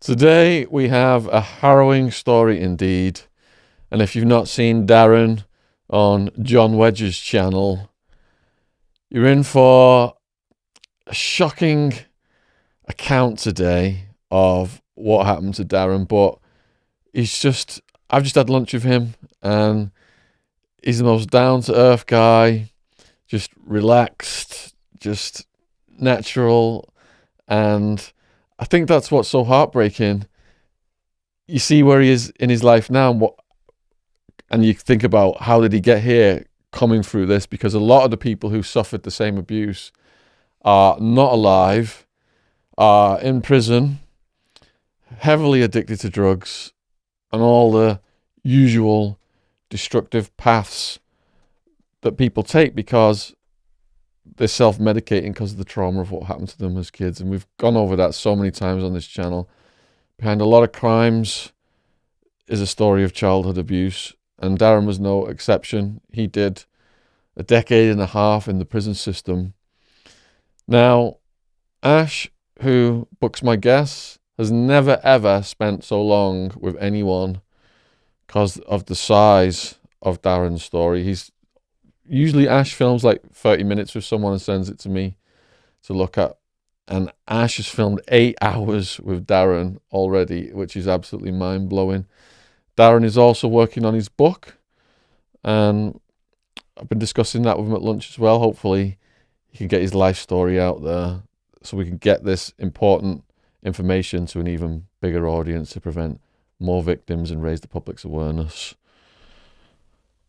Today we have a harrowing story indeed, and if you've not seen Darren on John Wedge's channel, you're in for a shocking account today of what happened to Darren. But I've just had lunch with him, and he's the most down-to-earth guy, just relaxed, just natural, and I think that's what's so heartbreaking. You see where he is in his life now, and you think about how did he get here, coming through this, because a lot of the people who suffered the same abuse are not alive, are in prison, heavily addicted to drugs, and all the usual destructive paths that people take because they're self-medicating because of the trauma of what happened to them as kids. And we've gone over that so many times on this channel. Behind a lot of crimes is a story of childhood abuse, and Darren was no exception. He did a decade and a half in the prison system. Now, Ash, who books my guests, has never ever spent so long with anyone because of the size of Darren's story. Usually Ash films like 30 minutes with someone and sends it to me to look at. And Ash has filmed 8 hours with Darren already, which is absolutely mind-blowing. Darren is also working on his book, and I've been discussing that with him at lunch as well. Hopefully he can get his life story out there so we can get this important information to an even bigger audience to prevent more victims and raise the public's awareness.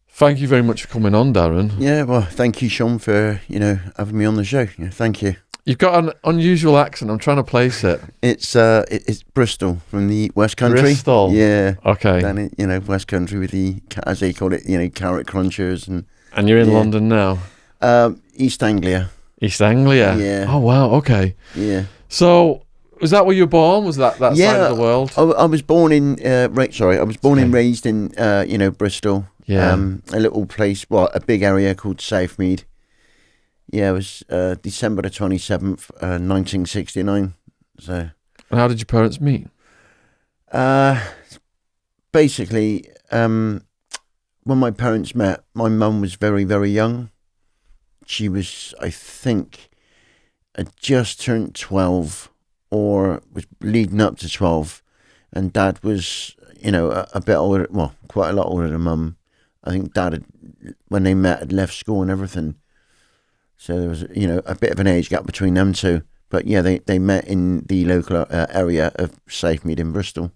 Thank you very much for coming on, Darren. Yeah, well, thank you, Shaun, for having me on the show. Yeah, thank you. You've got an unusual accent. I'm trying to place it. It's Bristol from the West Country. Bristol. Yeah. Okay. Then West Country with the, as they call it, carrot crunchers and you're in London now. East Anglia. East Anglia. Yeah. Oh wow. Okay. Yeah. So was that where you were born? Was that side of the world? I was born in I was born and raised in Bristol. Yeah. A little place, a big area called Southmead. Yeah, it was December the 27th, 1969. So. And how did your parents meet? Basically, when my parents met, my mum was very, very young. She was, I think, had just turned 12 or was leading up to 12. And Dad was, a bit older, quite a lot older than Mum. I think Dad, when they met, had left school and everything. So there was, a bit of an age gap between them two. But yeah, they met in the local area of Southmead in Bristol.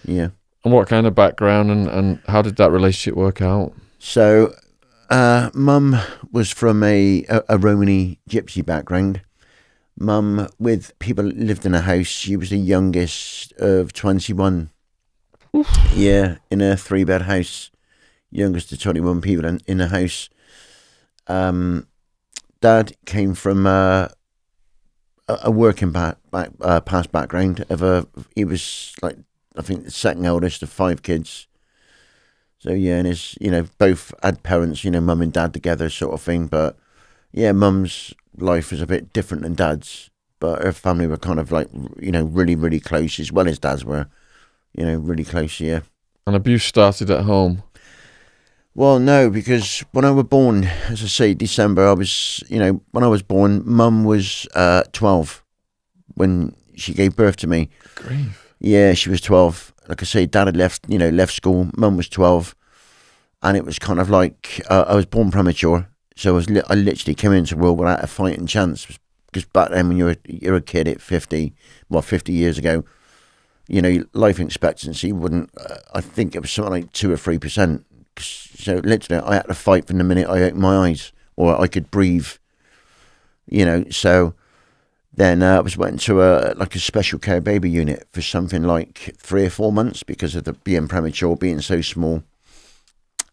Yeah. And what kind of background and how did that relationship work out? So, Mum was from a Romany gypsy background. Mum, with people that lived in a house, she was the youngest of 21. Oof. Yeah, in a 3-bed house. Youngest of 21 people in the house. Dad came from a working past background he was like, I think, the second eldest of 5 kids. So yeah, and his, both had parents, Mum and Dad together sort of thing. But yeah, Mum's life was a bit different than Dad's, but her family were kind of like, really, really close, as well as Dad's were, really close, yeah. And abuse started at home? Well, no, because when I was born, as I say, December, I was, when I was born, Mum was 12 when she gave birth to me. Grief. Yeah, she was 12. Like I say, Dad had left school. Mum was 12. And it was kind of like, I was born premature. So I literally came into the world without a fighting chance. Because back then, when you're a kid at 50 years ago, life expectancy wouldn't, I think it was something like 2 or 3%. So literally, I had to fight from the minute I opened my eyes, or I could breathe. So then I was went to a special care baby unit for something like 3 or 4 months because of being premature, being so small.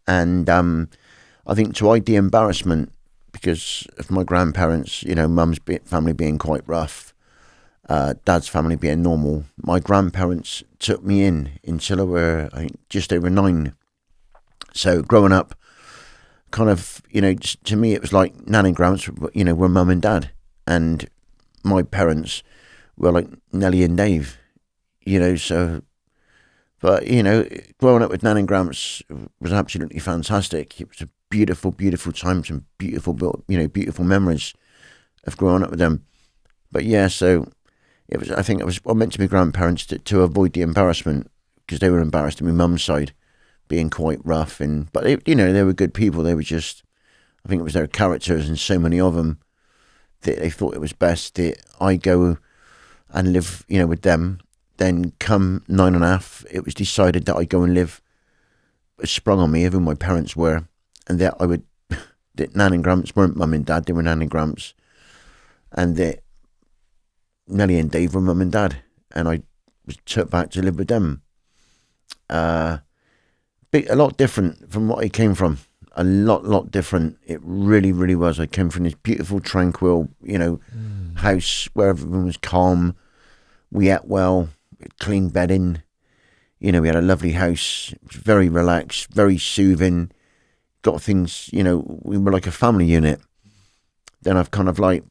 And I think to hide the embarrassment because of my grandparents, Mum's family being quite rough, Dad's family being normal, my grandparents took me in until I were, I think, just over 9. So growing up, kind of, to me, it was like Nan and Grams, were Mum and Dad. And my parents were like Nellie and Dave. So, but, growing up with Nan and Gramps was absolutely fantastic. It was a beautiful, beautiful time, some beautiful, beautiful memories of growing up with them. But yeah, so I think it was meant to be grandparents to avoid the embarrassment, because they were embarrassed on my mum's side, being quite rough. But they were good people. They were just, I think it was their characters, and so many of them, that they thought it was best that I go and live, with them. Then come 9.5, it was decided that I go and live. It sprung on me, even my parents were, and that that Nan and Gramps weren't mum and dad, they were Nan and Gramps, and that Nellie and Dave were mum and dad, and I was took back to live with them. A lot different from what I came from. A lot different. It really, really was. I came from this beautiful, tranquil, house where everyone was calm. We ate well, clean bedding. We had a lovely house. It was very relaxed, very soothing. Got things, we were like a family unit. Then I've kind of like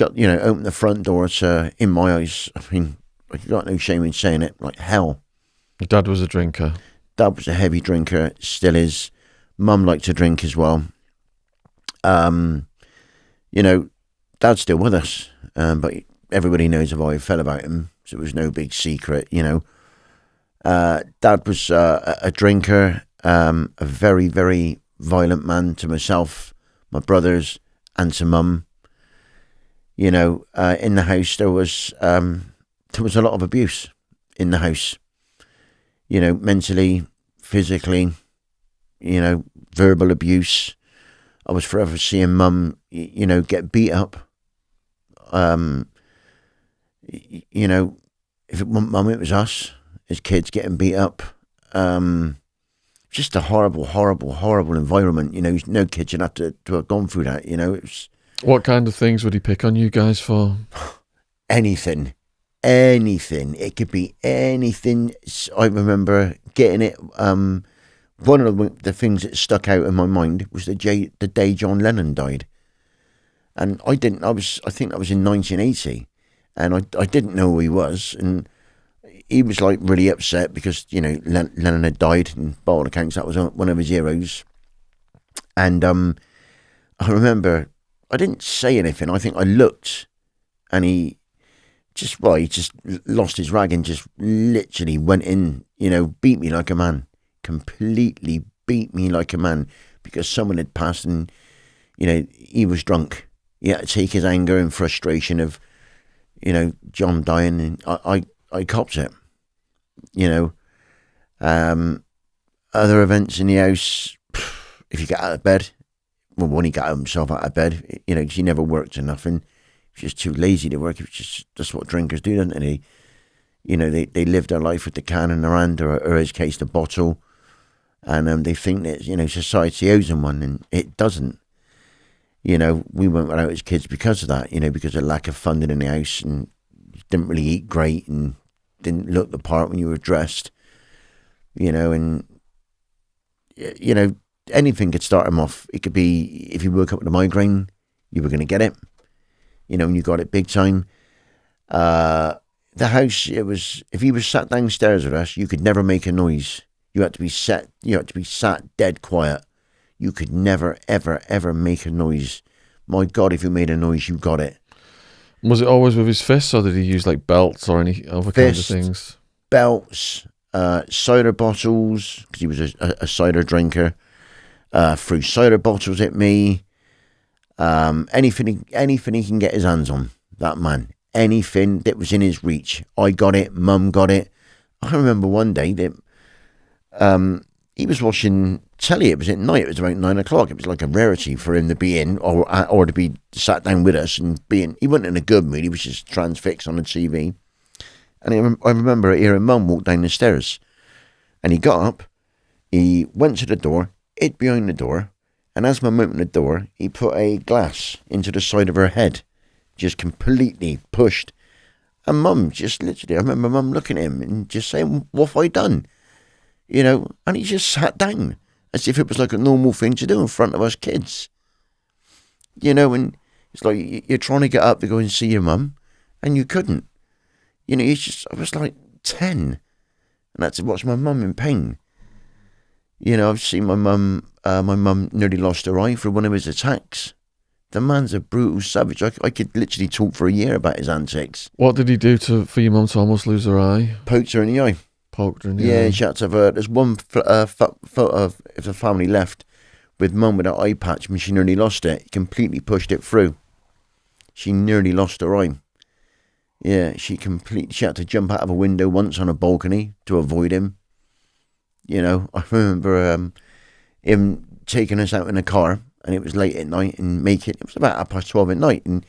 opened the front door to, in my eyes, I mean, I've got no shame in saying it, like hell. Your dad was a drinker. Dad was a heavy drinker, still is. Mum liked to drink as well. Dad's still with us, but everybody knows how I felt about him, so it was no big secret, Dad was a drinker, a very, very violent man to myself, my brothers, and to Mum. In the house there was a lot of abuse in the house. Mentally, physically, verbal abuse. I was forever seeing Mum, get beat up. If it wasn't Mum, it was us as kids getting beat up. Just a horrible, horrible, horrible environment. No kid should have to have gone through that. It was. What kind of things would he pick on you guys for? Anything. It could be anything. I remember getting it. One of the things that stuck out in my mind was the day John Lennon died, and I think that was in 1980, and I didn't know who he was, and he was like really upset because Lennon had died, and by all accounts that was one of his heroes. And I remember I didn't say anything. I think I looked, and he just lost his rag and just literally went in, beat me like a man, completely beat me like a man, because someone had passed and, he was drunk. He had to take his anger and frustration of, John dying, and I copped it, Other events in the house, if you get out of bed, well, when he got himself out of bed, because he never worked or nothing. He was just too lazy to work. It was just, that's what drinkers do, don't they? They live their life with the can in their hand, or in his case, the bottle, and they think that, society owes them one, and it doesn't. We went without as kids because of that, because of lack of funding in the house, and didn't really eat great, and didn't look the part when you were dressed, and, anything could start him off. It could be, if you woke up with a migraine, you were going to get it, and you got it big time. The house, it was, if he was sat downstairs with us, you could never make a noise. You had to be sat dead quiet. You could never, ever, ever make a noise. My God, if you made a noise, you got it. Was it always with his fists, or did he use like belts or any other kinds of things? Belts, cider bottles, because he was a cider drinker. Threw cider bottles at me. Anything he can get his hands on, that man. Anything that was in his reach. I got it, Mum got it. I remember one day that he was watching telly. It was at night. It was about 9 o'clock. It was like a rarity for him to be in, or to be sat down with us and being. He wasn't in a good mood. He was just transfixed on the TV. And I remember hearing Mum walk down the stairs, and he got up. He went to the door, hid behind the door, and as Mum opened the door, he put a glass into the side of her head, just completely pushed. And Mum just literally, I remember Mum looking at him and just saying, "What have I done?" And he just sat down as if it was like a normal thing to do in front of us kids. And it's like you're trying to get up to go and see your mum, and you couldn't. You know, I was like 10, and I had to watch my mum in pain. You know, I've seen my mum nearly lost her eye for one of his attacks. The man's a brutal savage. I could literally talk for a year about his antics. What did he do for your mum to almost lose her eye? Poked her in the eye. Poked her in the eye. Yeah, she had to have there's one photo of the family left with mum with her eye patch when she nearly lost it. He completely pushed it through. She nearly lost her eye. Yeah, she had to jump out of a window once on a balcony to avoid him. You know, I remember him taking us out in a car, and it was late at night, and it was about 12:30 at night, and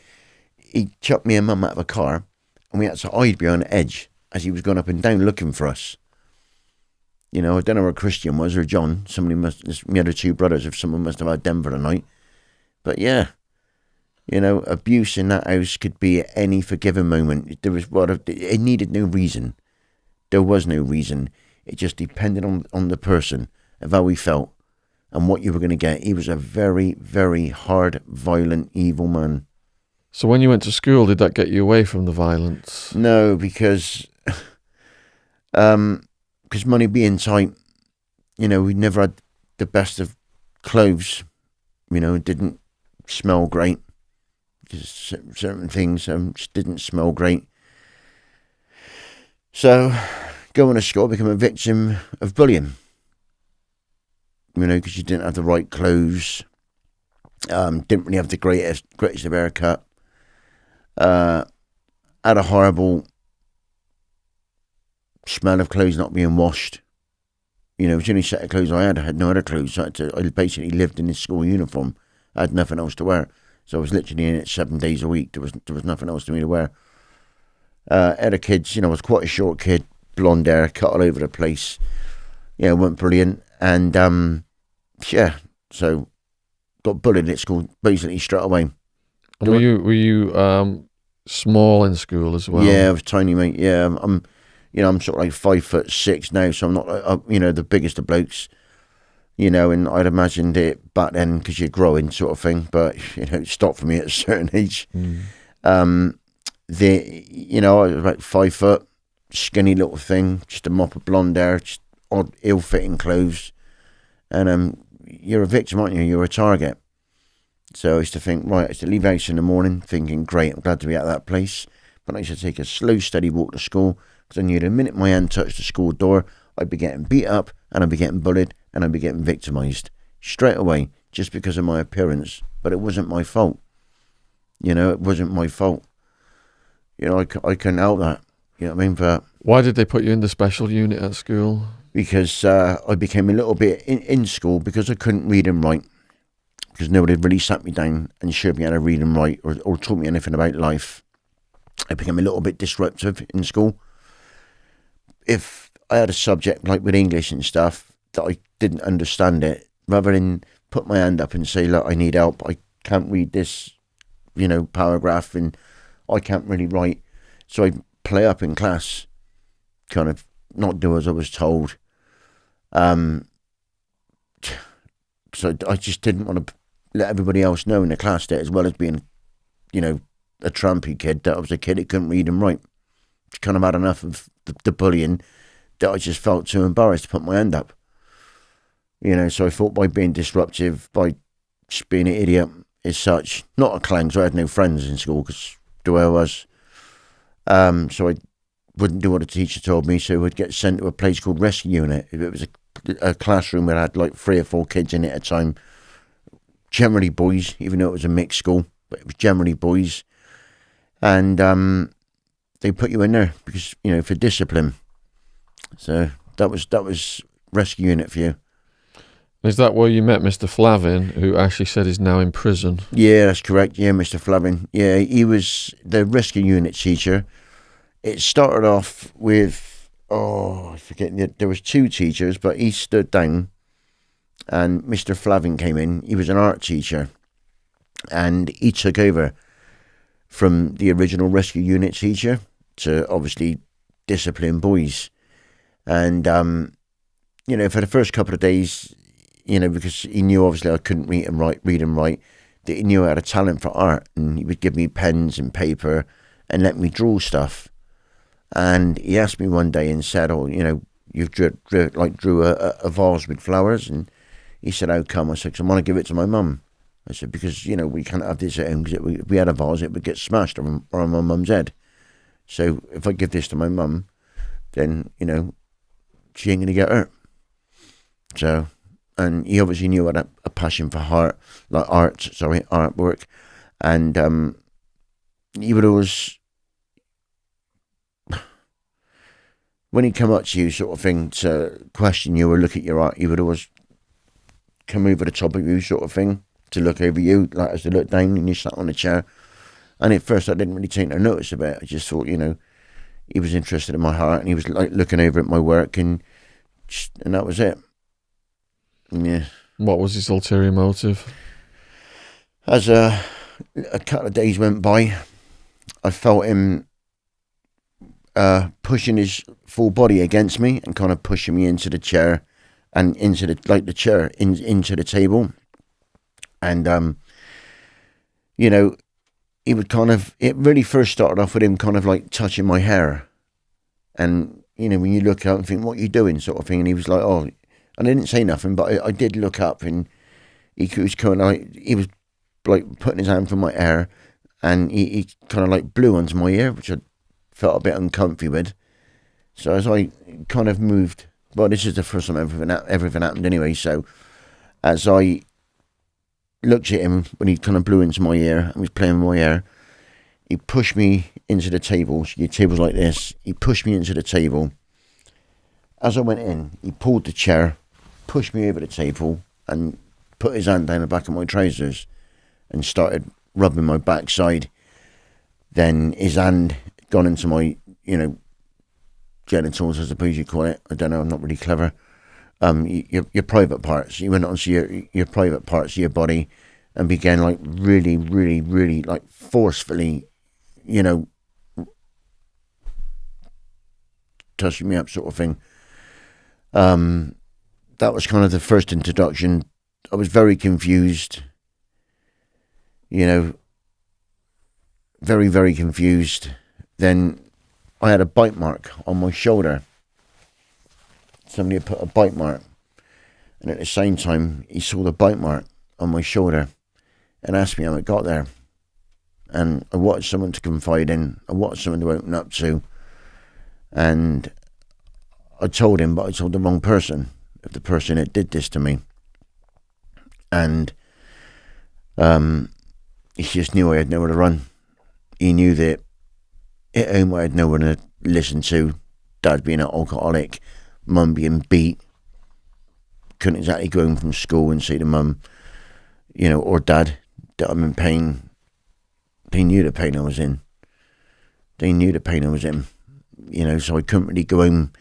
he chucked me and mum out of a car, and we had to hide behind the edge as he was going up and down looking for us. You know, I don't know where Christian was or John. My other two brothers, if someone must have had them for the night. But yeah, you know, abuse in that house could be at any forgiven moment. It needed no reason. There was no reason. It just depended on the person, of how he felt and what you were going to get. He was a very, very hard, violent, evil man. So when you went to school, did that get you away from the violence? No, because money being tight, you know, we never had the best of clothes. You know, it didn't smell great. Just certain things just didn't smell great. So going to school, I became a victim of bullying. You know, because you didn't have the right clothes, didn't really have the greatest of haircut, had a horrible smell of clothes not being washed. You know, it was the only set of clothes I had no other clothes. So I basically lived in this school uniform. I had nothing else to wear. So I was literally in it 7 days a week. There was nothing else for me to wear. Other kids, you know, I was quite a short kid, blonde hair, cut all over the place. Yeah, weren't brilliant. And, yeah, so got bullied at school basically straight away. Were you small in school as well? Yeah, I was tiny, mate. Yeah, I'm sort of like 5'6" now, so I'm not, the biggest of blokes. You know, and I'd imagined it back then because you're growing sort of thing, but, you know, it stopped for me at a certain age. I was about 5 foot, skinny little thing, just a mop of blonde hair, just odd, ill-fitting clothes. And you're a victim, aren't you? You're a target. So I used to think, right, I used to leave house in the morning thinking, great, I'm glad to be out of that place. But I used to take a slow, steady walk to school because I knew the minute my hand touched the school door, I'd be getting beat up and I'd be getting bullied and I'd be getting victimised straight away just because of my appearance. But it wasn't my fault. You know, it wasn't my fault. You know, I couldn't help that. You know what I mean? But why did they put you in the special unit at school? Because I became a little bit in school because I couldn't read and write. Because nobody really sat me down and showed me how to read and write or taught me anything about life. I became a little bit disruptive in school. If I had a subject like with English and stuff that I didn't understand it, rather than put my hand up and say, look, I need help, I can't read this, you know, paragraph and I can't really write. So I'd play up in class, kind of not do as I was told. So I just didn't want to let everybody else know in the class that, as well as being, you know, a trampy kid, that I was a kid that couldn't read and write. Just kind of had enough of the bullying that I just felt too embarrassed to put my hand up. You know, so I thought by being disruptive, by just being an idiot as such, not a clown, so I had no friends in school because the way I was. So I wouldn't do what the teacher told me, so I'd get sent to a place called Rescue Unit. It was a classroom where I had like 3 or 4 kids in it at a time, generally boys, even though it was a mixed school, but it was generally boys. And they put you in there because, you know, for discipline. So that was Rescue Unit for you. Is that where you met Mr. Flavin, who actually said he's now in prison? Yeah, that's correct. Yeah, Mr. Flavin. Yeah, he was the Rescue Unit teacher. It started off with, I forget, there was 2 teachers, but he stood down and Mr. Flavin came in. He was an art teacher and he took over from the original Rescue Unit teacher to obviously discipline boys. And, you know, for the first couple of days, you know, because he knew obviously I couldn't read and write, that he knew I had a talent for art, and he would give me pens and paper and let me draw stuff. And he asked me one day and said, "Oh, you've drew a vase with flowers." And he said, "How come?" I said, "'Cause I want to give it to my mum." I said, "Because we can't have this at home, because if we had a vase, it would get smashed on my mum's head. So if I give this to my mum, then she ain't gonna get hurt." So, and he obviously knew I had a passion for artwork, and he would always, when he come up to you, sort of thing, to question you or look at your art, he would always come over the top of you, sort of thing, to look over you, like as to look down, and you sat on a chair. And at first, I didn't really take no notice of it. I just thought, he was interested in my heart, and he was like looking over at my work, and that was it. Yeah. What was his ulterior motive? As a couple of days went by, I felt him pushing his full body against me and kind of pushing me into the chair and into the chair into the table. And he would it really first started off with him kind of like touching my hair. And when you look out and think, "What are you doing?" sort of thing. And he was like, "Oh," and I didn't say nothing, but I did look up, and he was kind of he was like putting his hand through my hair, and he kind of like blew onto my ear, which I felt a bit uncomfy with. So as I kind of moved, well, this is the first time everything happened anyway. So as I looked at him when he kind of blew into my ear and was playing with my hair, he pushed me into the table. So your table's like this. He pushed me into the table. As I went in, he pulled the chair, pushed me over the table, and put his hand down the back of my trousers and started rubbing my backside. Then his hand gone into my, genitals, I suppose you call it. I don't know, I'm not really clever. Your private parts. He went onto your private parts of your body and began like really, really, really like forcefully, touching me up, sort of thing. That was kind of the first introduction. I was very confused, very, very confused. Then I had a bite mark on my shoulder. Somebody had put a bite mark, and at the same time he saw the bite mark on my shoulder and asked me how it got there. And I wanted someone to confide in, I wanted someone to open up to, and I told him, but I told the wrong person, of the person that did this to me. And he just knew I had nowhere to run. He knew that at home I had no one to listen to. Dad being an alcoholic, mum being beat. Couldn't exactly go home from school and say to mum, or dad, that I'm in pain. They knew the pain I was in. So I couldn't really go home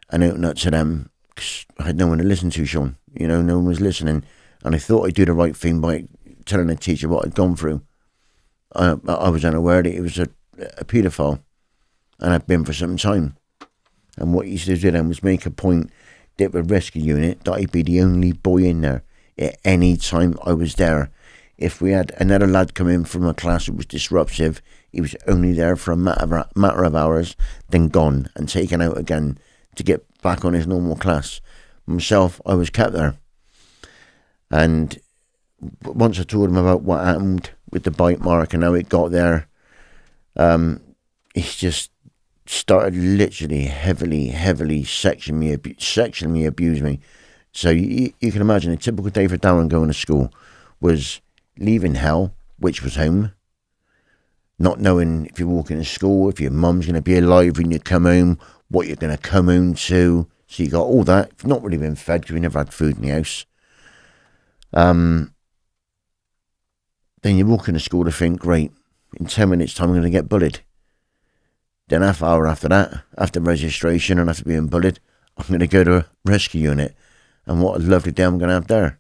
and open up to them because I had no one to listen to, Shaun. No one was listening. And I thought I'd do the right thing by telling the teacher what I'd gone through. I was unaware that he was a paedophile, and I'd been for some time. And what he used to do then was make a point that the rescue unit, that I'd be the only boy in there at any time I was there. If we had another lad come in from a class that was disruptive, he was only there for a matter of hours, then gone and taken out again to get back on his normal class. Myself, I was kept there. And once I told him about what happened with the bite mark and how it got there, he just started literally heavily sexually abuse me. So you can imagine a typical day for Darren going to school was leaving hell, which was home, not knowing if you're walking to school, if your mum's going to be alive when you come home, what you're going to come home to. So you got all that. You've not really been fed because we never had food in the house. Then you walk into school to think, great, in 10 minutes time I'm going to get bullied. Then half hour after that, after registration and after being bullied, I'm going to go to a rescue unit. And what a lovely day I'm going to have there.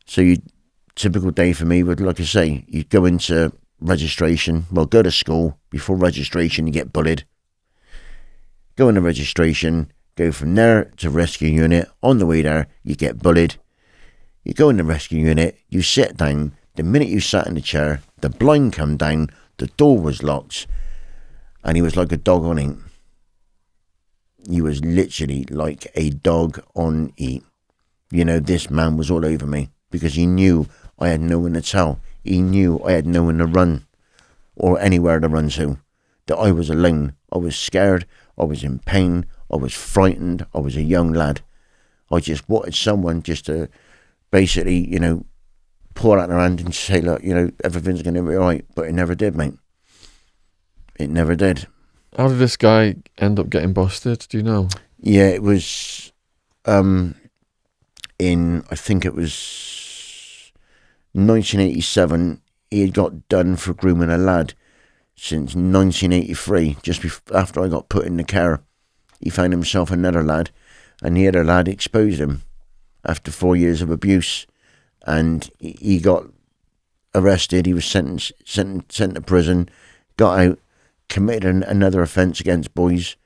So typical day for me would, like I say, you go into registration, go to school. Before registration, you get bullied. Go into registration, go from there to rescue unit. On the way there, you get bullied. You go in the rescue unit, you sit down. The minute you sat in the chair, the blind come down, the door was locked. And he was like a dog on eat. He was literally like a dog on eat. You know, this man was all over me because he knew I had no one to tell. He knew I had no one to run or anywhere to run to. That I was alone. I was scared. I was in pain. I was frightened. I was a young lad. I just wanted someone just to basically, you know, pour out their hand and say, look, you know, everything's going to be all right. But it never did, mate. It never did. How did this guy end up getting busted? Do you know? Yeah, it was in, I think it was 1987. He had got done for grooming a lad since 1983, just after I got put in the care. He found himself another lad, and the other lad exposed him after 4 years of abuse, and he got arrested. He was sent to prison, got out, committed another offence against boys,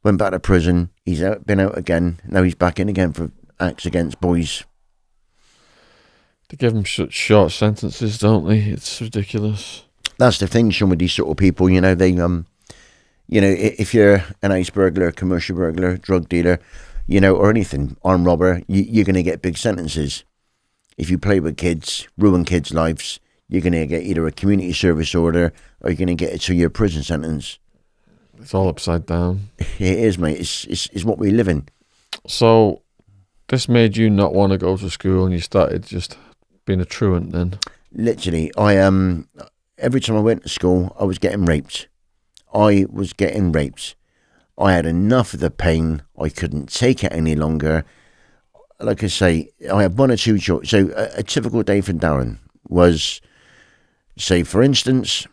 went back to prison. He's been out again. Now he's back in again for acts against boys. They give them such short sentences, don't they? It's ridiculous. That's the thing, Shaun, with these sort of people. You know, they you know, if you're an ice burglar, commercial burglar, drug dealer, you know, or anything, armed robber, you're going to get big sentences. If you play with kids, ruin kids' lives, you're going to get either a community service order or you're going to get a 2-year prison sentence. It's all upside down. It is, mate. It's what we live in. So this made you not want to go to school, and you started just being a truant then? Literally, every time I went to school, I was getting raped. I had enough of the pain. I couldn't take it any longer. Like I say, I had one or two jobs. So a typical day for Darren was, say, for instance,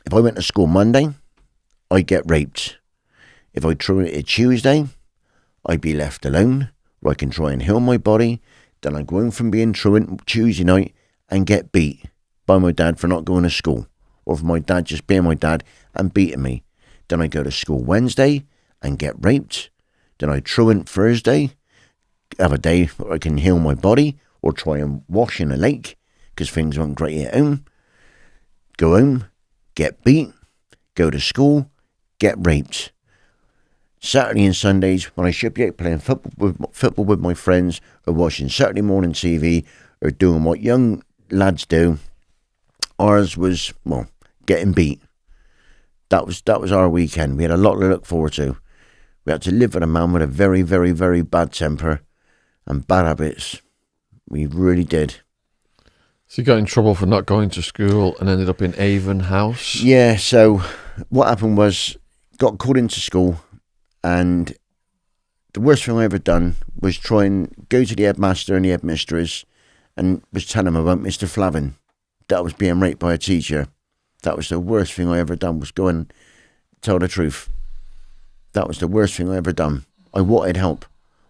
if I went to school Monday, I'd get raped. If I truanted Tuesday, I'd be left alone, where I can try and heal my body. Then I'd go home from being truant Tuesday night and get beat by my dad for not going to school, or for my dad just being my dad and beating me. Then I go to school Wednesday and get raped. Then I truant Thursday, have a day where I can heal my body or try and wash in a lake because things weren't great at home. Go home, get beat, go to school, get raped. Saturday and Sundays, when I should be out playing football with my friends, or watching Saturday morning TV, or doing what young lads do, ours was, well, getting beat. That was our weekend. We had a lot to look forward to. We had to live with a man with a very, very, very bad temper and bad habits. We really did. So you got in trouble for not going to school and ended up in Avon House? Yeah, so what happened was, got called into school, and the worst thing I ever done was try and go to the headmaster and the headmistress and was telling them about Mr. Flavin, that I was being raped by a teacher. That was the worst thing I ever done, was go and tell the truth. That was the worst thing I ever done. I wanted help.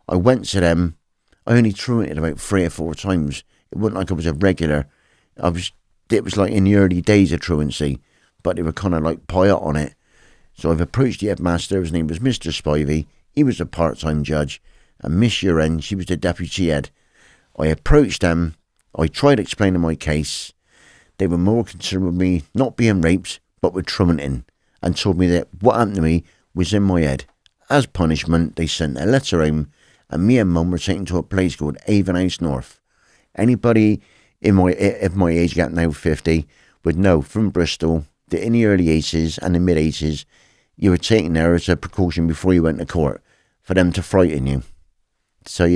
I went to them. I only truanted about 3 or 4 times. It wasn't like I was a regular. It was like in the early days of truancy, but they were kind of like pilot on it. So I've approached the headmaster. His name was Mr. Spivey. He was a part-time judge. And Miss Uren, she was the deputy head. I approached them. I tried explaining my case. They were more concerned with me not being raped, but with truanting, and told me that what happened to me was in my head. As punishment, they sent a letter home, and me and Mum were taken to a place called Avon House North. Anybody of my age gap now, 50, would know from Bristol that in the early 80s and the mid 80s, you were taken there as a precaution before you went to court, for them to frighten you. So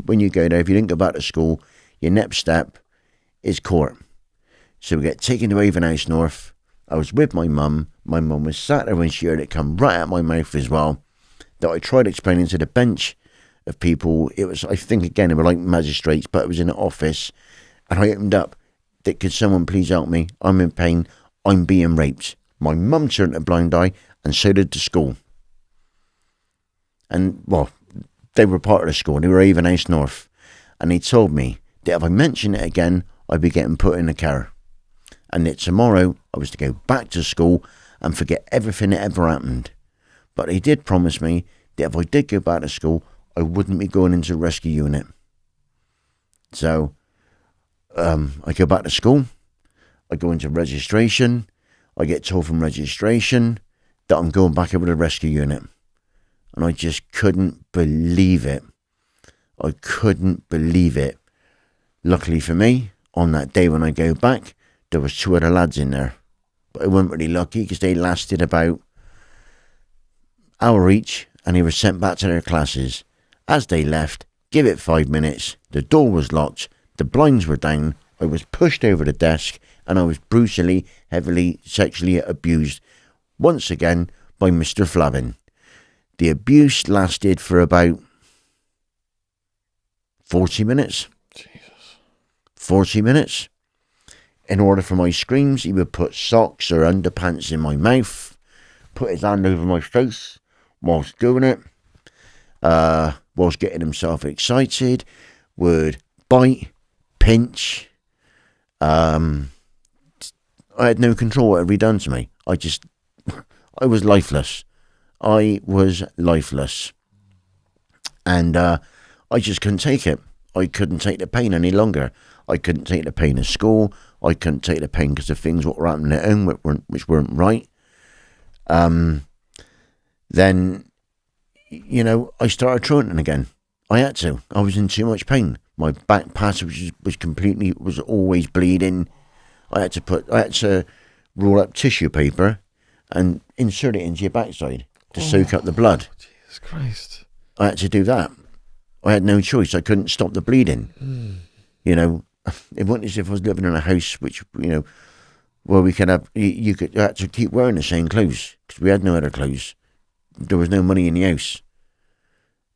when you go there, if you didn't go back to school, your next step is court. So we get taken to Avon House North. I was with my mum. My mum was sat there when she heard it come right out my mouth as well. That I tried explaining to the bench of people. It was, I think, again, they were like magistrates, but it was in an office. And I opened up that, could someone please help me? I'm in pain. I'm being raped. My mum turned a blind eye, and so did the school. And, well, they were part of the school. They were Avon House North. And they told me that if I mentioned it again, I'd be getting put in a car. And that tomorrow I was to go back to school and forget everything that ever happened. But they did promise me that if I did go back to school, I wouldn't be going into a rescue unit. So I go back to school. I go into registration. I get told from registration that I'm going back over the rescue unit. And I just couldn't believe it. I couldn't believe it. Luckily for me, on that day when I go back, there was 2 other lads in there. But I wasn't really lucky because they lasted about an hour each and they were sent back to their classes. As they left, give it 5 minutes, the door was locked, the blinds were down, I was pushed over the desk and I was brutally, heavily, sexually abused. Once again by Mr. Flavin. The abuse lasted for about 40 minutes. Jesus. 40 minutes. In order for my screams, he would put socks or underpants in my mouth, put his hand over my face whilst doing it, whilst getting himself excited, would bite, pinch. I had no control whatever he done to me. I was lifeless. I was lifeless. And I just couldn't take it. I couldn't take the pain any longer. I couldn't take the pain of school. I couldn't take the pain because of things that were happening at home which weren't right. Then, you know, I started trotting again. I had to. I was in too much pain. My back passage was always bleeding. I had to roll up tissue paper and insert it into your backside to soak up the blood. Jesus Christ. I had to do that. I had no choice. I couldn't stop the bleeding. You know, it wasn't as if I was living in a house which, you know, where we could have, you had to keep wearing the same clothes because we had no other clothes. There was no money in the house.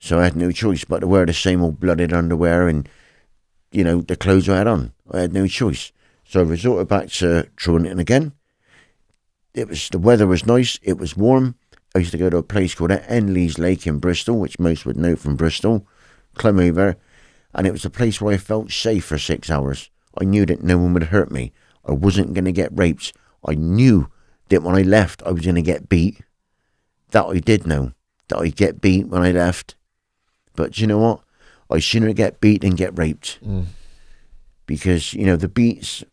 So I had no choice but to wear the same old blooded underwear and, you know, the clothes I had on. I had no choice. So I resorted back to throwing it again. The weather was nice. It was warm. I used to go to a place called Enleys Lake in Bristol, which most would know from Bristol. Climb over. And it was a place where I felt safe for 6 hours. I knew that no one would hurt me. I wasn't going to get raped. I knew that when I left, I was going to get beat. That I did know. That I'd get beat when I left. But you know what? I'd sooner get beat than get raped. Because, you know, the beats,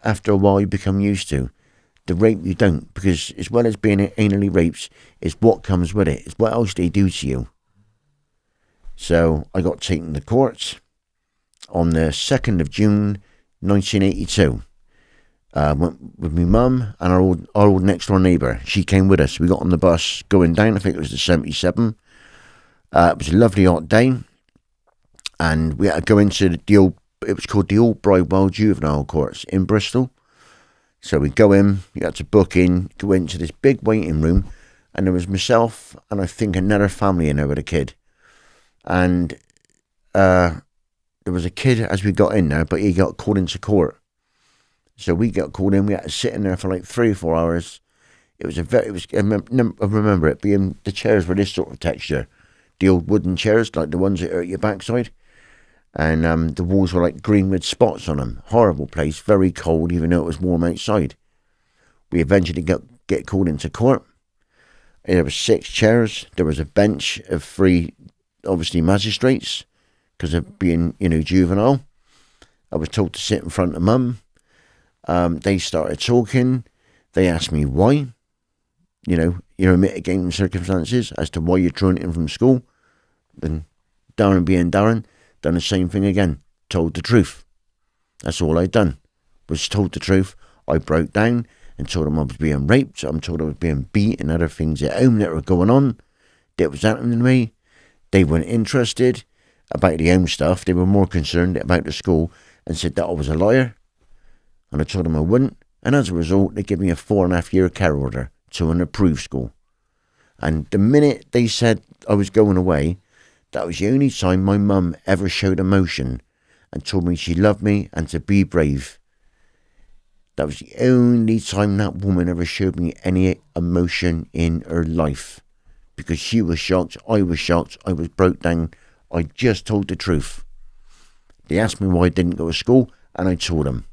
after a while, you become used to. The rape, you don't. Because as well as being anally raped, it's what comes with it. It's what else they do to you. So I got taken to court on the 2nd of June, 1982. Went with my mum and our old next door neighbour. She came with us. We got on the bus going down. I think it was the 77. It was a lovely hot day. And we had to go into it was called the Old Bridewell Juvenile Courts in Bristol. So we go in, you had to book in, go into this big waiting room. And there was myself and I think another family in there with a kid. And there was a kid as we got in there, but he got called into court. So we got called in. We had to sit in there for like 3 or 4 hours. I remember it being, the chairs were this sort of texture. The old wooden chairs, like the ones that are at your backside. And the walls were like green with spots on them. Horrible place, very cold, even though it was warm outside. We eventually get called into court. There were 6 chairs. There was a bench of 3, obviously, magistrates, because of being, you know, juvenile. I was told to sit in front of mum. They started talking. They asked me why. You know, you're mitigating circumstances as to why you're throwing it in from school. And Darren being Darren, done the same thing again. Told the truth. That's all I'd done. Was told the truth. I broke down and told them I was being raped. I'm told I was being beat and other things at home that were going on. That was happening to me. They weren't interested about the home stuff. They were more concerned about the school and said that I was a liar. And I told them I wouldn't. And as a result, they gave me a 4.5-year care order to an approved school. And the minute they said I was going away, that was the only time my mum ever showed emotion and told me she loved me and to be brave. That was the only time that woman ever showed me any emotion in her life. Because she was shocked, I was broke down. I just told the truth. They asked me why I didn't go to school, and I told them.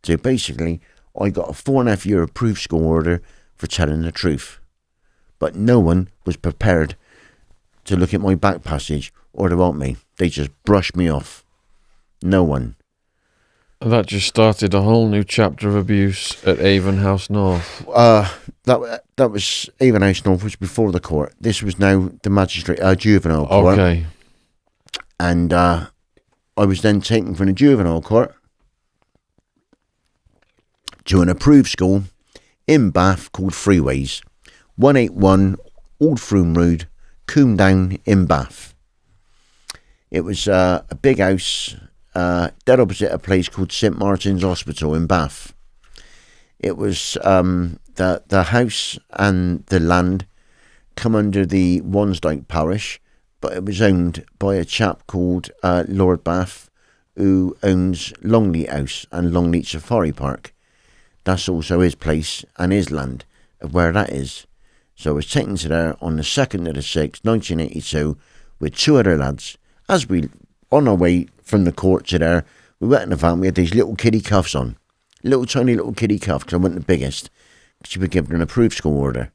So basically, I got a 4.5-year approved school order for telling the truth. But no one was prepared to look at my back passage or to help me. They just brushed me off. No one. And that just started a whole new chapter of abuse at Avon House North. That was Avon House North, which was before the court. This was now the magistrate juvenile court. Okay. And I was then taken from the juvenile court to an approved school in Bath called Freeways, 181 Old Froome Road, Coombe Down in Bath. It was a big house dead opposite a place called St Martin's Hospital in Bath. It was the house and the land come under the Wansdyke parish, but it was owned by a chap called Lord Bath, who owns Longleat House and Longleat Safari Park. That's also his place and his land of where that is. So I was taken to there on the 2nd of the 6th, 1982, with 2 other lads. As we, on our way from the court to there, we went in the van, we had these little kiddie cuffs on. Tiny little kiddie cuffs, because I wasn't the biggest, because you were given an approved school order,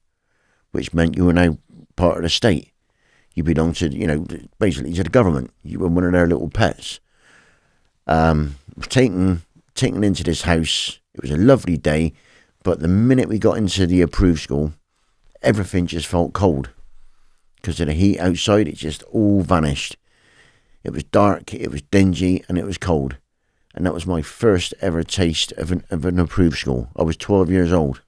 which meant you were now part of the state. You belonged to, basically to the government. You were one of their little pets. Taken into this house. It was a lovely day, but the minute we got into the approved school, everything just felt cold. Because of the heat outside, it just all vanished. It was dark, it was dingy, and it was cold. And that was my first ever taste of an approved school. I was 12 years old.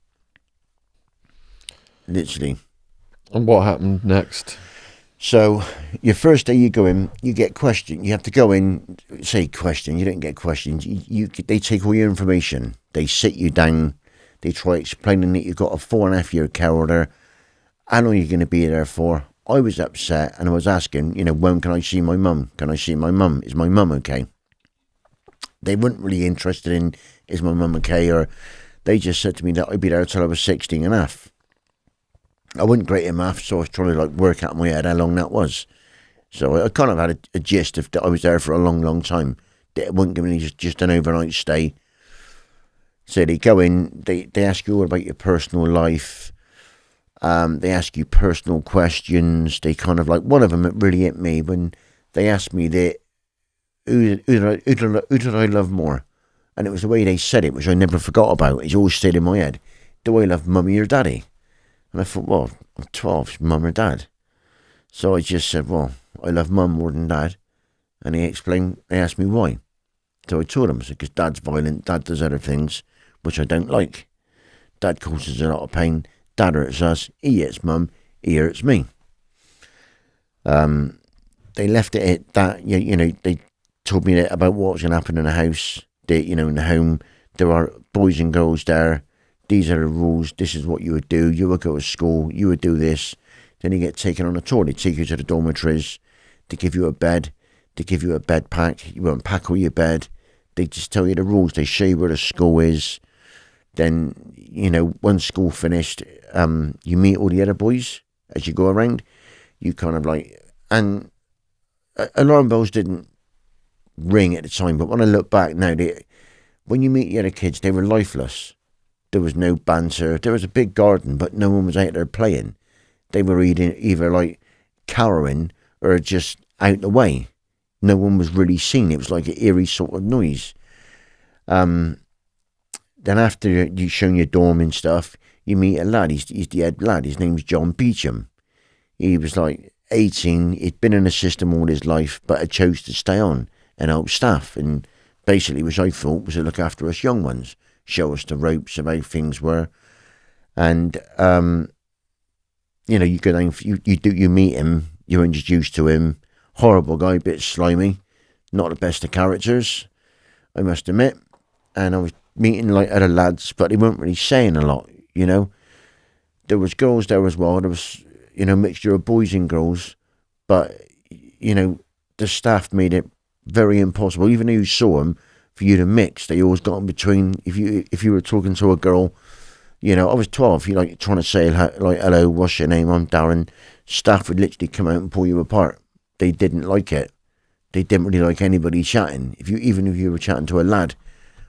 Literally. And what happened next? So, your first day you go in, you get questioned. You have to go in, say question, you don't get questioned. They take all your information. They sit you down. They try explaining that you've got a 4.5 year care order. How long are you going to be there for? I was upset and I was asking, when can I see my mum? Can I see my mum? Is my mum okay? They weren't really interested in, is my mum okay? Or they just said to me that I'd be there till I was 16 and a half. I wasn't great at maths, so I was trying to work out in my head how long that was. So I kind of had a gist of that I was there for a long, long time. They wouldn't give me just an overnight stay. So they go in, they ask you all about your personal life. They ask you personal questions. They kind of one of them that really hit me when they asked me that who did I love more? And it was the way they said it, which I never forgot about. It's always stayed in my head. Do I love mummy or daddy? And I thought, well, I'm 12, mum or dad. So I just said, well, I love mum more than dad. And they asked me why. So I told them, because dad's violent, dad does other things, which I don't like. Dad causes a lot of pain, dad hurts us, he hurts mum, he hurts me. They left it at that, they told me that about what was going to happen in the house, that, in the home, there are boys and girls there. These are the rules. This is what you would do. You would go to school. You would do this. Then you get taken on a tour. They take you to the dormitories. They give you a bed. They give you a bed pack. You unpack all your bed. They just tell you the rules. They show you where the school is. Then, once school finished, you meet all the other boys as you go around. You kind of and alarm bells didn't ring at the time. But when I look back now, when you meet the other kids, they were lifeless. There was no banter. There was a big garden, but no one was out there playing. They were either cowering or just out the way. No one was really seen. It was like an eerie sort of noise. Then after you've shown your dorm and stuff, you meet a lad. He's the head lad. His name's John Beecham. He was 18. He'd been in the system all his life, but had chose to stay on and help staff. And basically, which I thought was to look after us young ones. Show us the ropes of how things were, and you go down. You meet him. You're introduced to him. Horrible guy, bit slimy, not the best of characters, I must admit. And I was meeting other lads, but they weren't really saying a lot. There was girls there as well. There was a mixture of boys and girls, but the staff made it very impossible. Even though you saw them. For you to mix, they always got in between. If you were talking to a girl, I was 12. You trying to say hello, what's your name? I'm Darren. Staff would literally come out and pull you apart. They didn't like it. They didn't really like anybody chatting. Even if you were chatting to a lad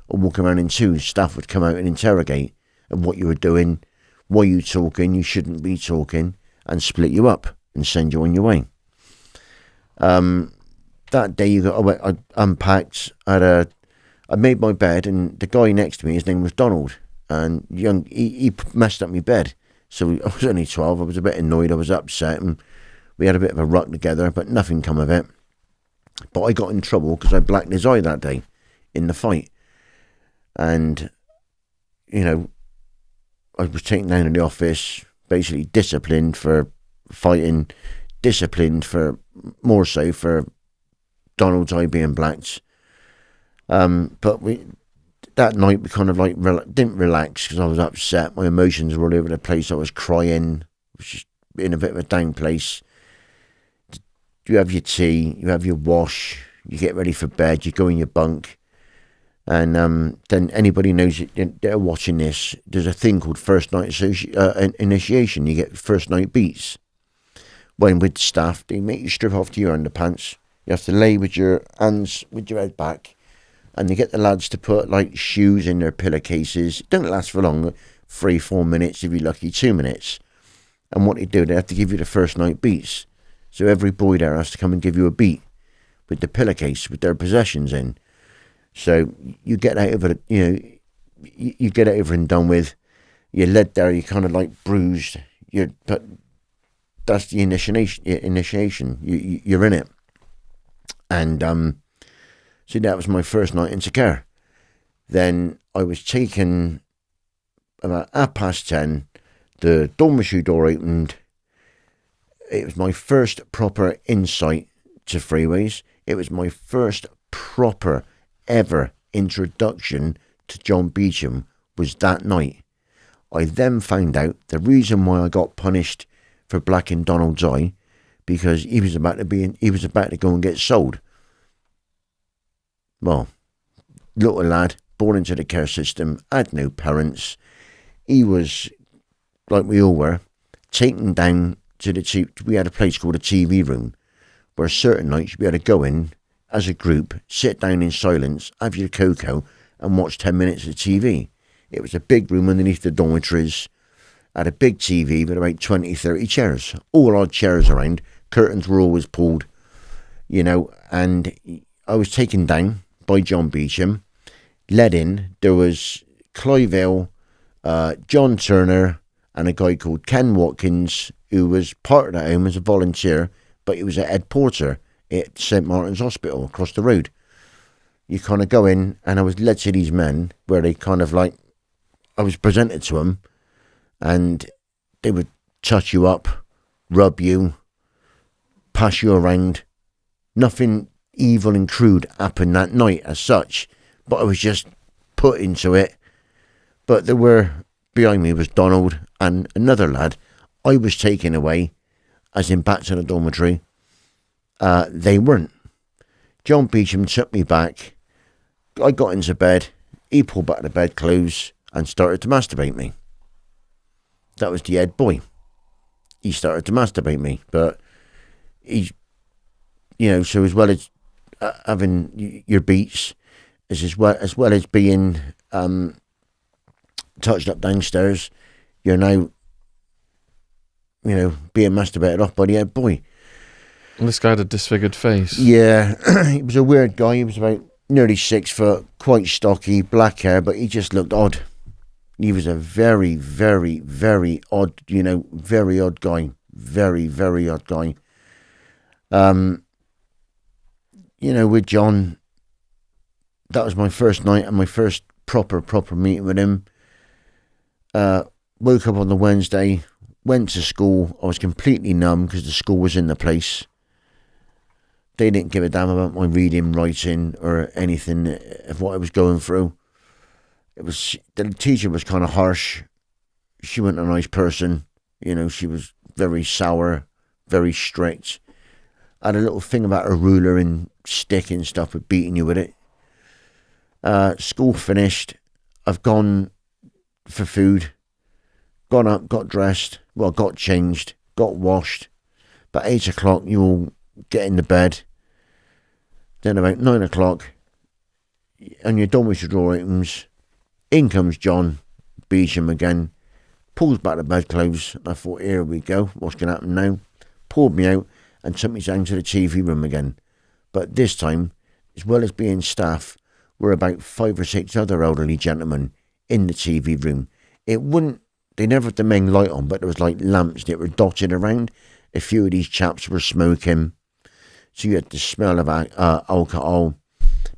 or walking around in twos, staff would come out and interrogate and what you were doing, why you talking, you shouldn't be talking, and split you up and send you on your way. That day I unpacked. I I made my bed, and the guy next to me, his name was Donald, and he messed up my bed. So I was only 12. I was a bit annoyed. I was upset, and we had a bit of a ruck together, but nothing come of it. But I got in trouble because I blacked his eye that day in the fight. And, you know, I was taken down to the office, basically disciplined for fighting, disciplined for, more so for Donald's eye being blacked. But that night we kind of like didn't relax because I was upset. My emotions were all over the place. I was crying, was just in a bit of a down place. You have your tea, you have your wash, you get ready for bed, you go in your bunk. And then anybody knows that they're watching this, there's a thing called first night initiation. You get first night beats. When with staff, they make you strip off to your underpants. You have to lay with your hands, with your head back. And they get the lads to put like shoes in their pillowcases. It don't last for long, 3-4 minutes, if you're lucky, 2 minutes. And what they do, they have to give you the first night beats. So every boy there has to come and give you a beat with the pillowcase, with their possessions in. So you get out of it, you know, you get it over and done with. You're led there, you're kind of like bruised. But that's the initiation. You're in it. And so that was my first night into care. Then I was taken about 10:30. The dormitory door opened. It was my first proper insight to freeways. It was my first proper ever introduction to John Beecham was that night. I then found out the reason why I got punished for blacking Donald's eye, because he was about to go and get sold. Well, little lad, born into the care system, had no parents. He was, like we all were, taken down to we had a place called a TV room, where certain nights you'd be able to go in as a group, sit down in silence, have your cocoa, and watch 10 minutes of TV. It was a big room underneath the dormitories, had a big TV with about 20, 30 chairs, all odd chairs around. Curtains were always pulled, you know, and I was taken down by John Beecham, led in. There was Clive Hill, John Turner, and a guy called Ken Watkins, who was part of the home as a volunteer, but he was a head porter at St. Martin's Hospital across the road. You kind of go in, and I was led to these men where they kind of like, I was presented to them, and they would touch you up, rub you, pass you around. Nothing evil and crude happened that night as such, but I was just put into it. But there were, behind me was Donald and another lad. I was taken away, as in back to the dormitory. They weren't. John Beecham took me back. I got into bed. He pulled back the bedclothes and started to masturbate me. That was the head boy. He started to masturbate me, but he, you know, so as well as having your beats, as well as being touched up downstairs, you're now, you know, being masturbated off by the head boy. And this guy had a disfigured face. Yeah, he was a weird guy. He was about nearly 6 foot, quite stocky, black hair, but he just looked odd. He was a very, very, very odd, you know, very odd guy. Very, very odd guy. You know, with John, that was my first night and my first proper meeting with him. Woke up on the Wednesday, went to school. I was completely numb because the school was in the place. They didn't give a damn about my reading, writing, or anything of what I was going through. The teacher was kind of harsh. She wasn't a nice person. You know, she was very sour, very strict. Had a little thing about a ruler and stick and stuff with beating you with it. School finished. I've gone for food. Gone up, got dressed. Well, got changed, got washed. About 8 o'clock, you all get into bed. Then about 9 o'clock, and your dormitory door opens. In comes John Beecham again. Pulls back the bedclothes. I thought, here we go. What's going to happen now? Pulled me out and took me down to the TV room again. But this time, as well as being staff, were about 5 or 6 other elderly gentlemen in the TV room. They never had the main light on, but there was like lamps that were dotted around. A few of these chaps were smoking. So you had the smell of alcohol.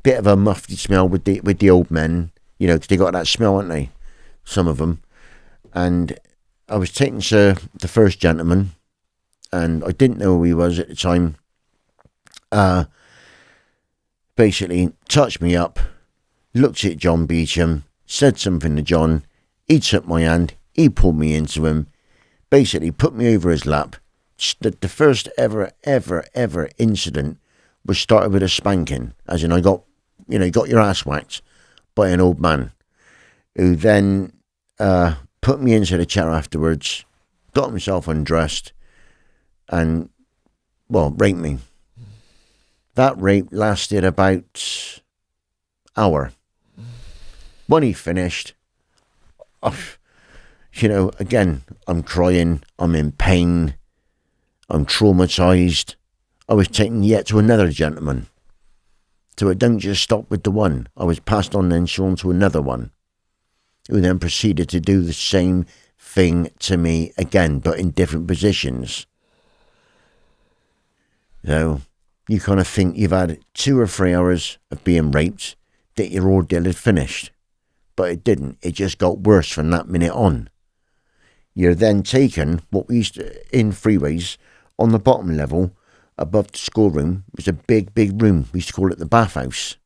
Bit of a musty smell with the old men, because they got that smell, haven't they? Some of them. And I was taken to the first gentleman, and I didn't know who he was at the time. Basically touched me up, looked at John Beecham, said something to John. He took my hand, he pulled me into him, basically put me over his lap. The first ever incident was started with a spanking, as in I got your ass whacked by an old man, who then put me into the chair afterwards, got himself undressed, and, raped me. That rape lasted about an hour. When he finished, again, I'm crying, I'm in pain, I'm traumatised. I was taken yet to another gentleman. So it don't just stop with the one. I was passed on then, Shaun, to another one, who then proceeded to do the same thing to me again, but in different positions. So you kind of think you've had 2 or 3 hours of being raped, that your ordeal had finished. But it didn't. It just got worse from that minute on. You're then taken, what we used to, in freeways, on the bottom level, above the schoolroom, was a big room. We used to call it the bathhouse.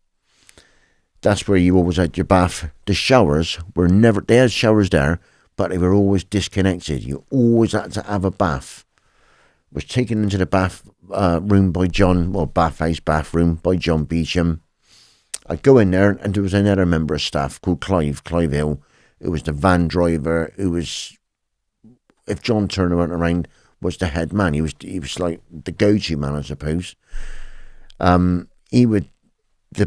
That's where you always had your bath. The showers were never, they had showers there, but they were always disconnected. You always had to have a bath. Was taken into the bath room by bathroom by John Beecham. I'd go in there, and there was another member of staff called Clive Hill, who was the van driver, who was, if John Turner went around, was the head man. He was like the go-to man, I suppose. The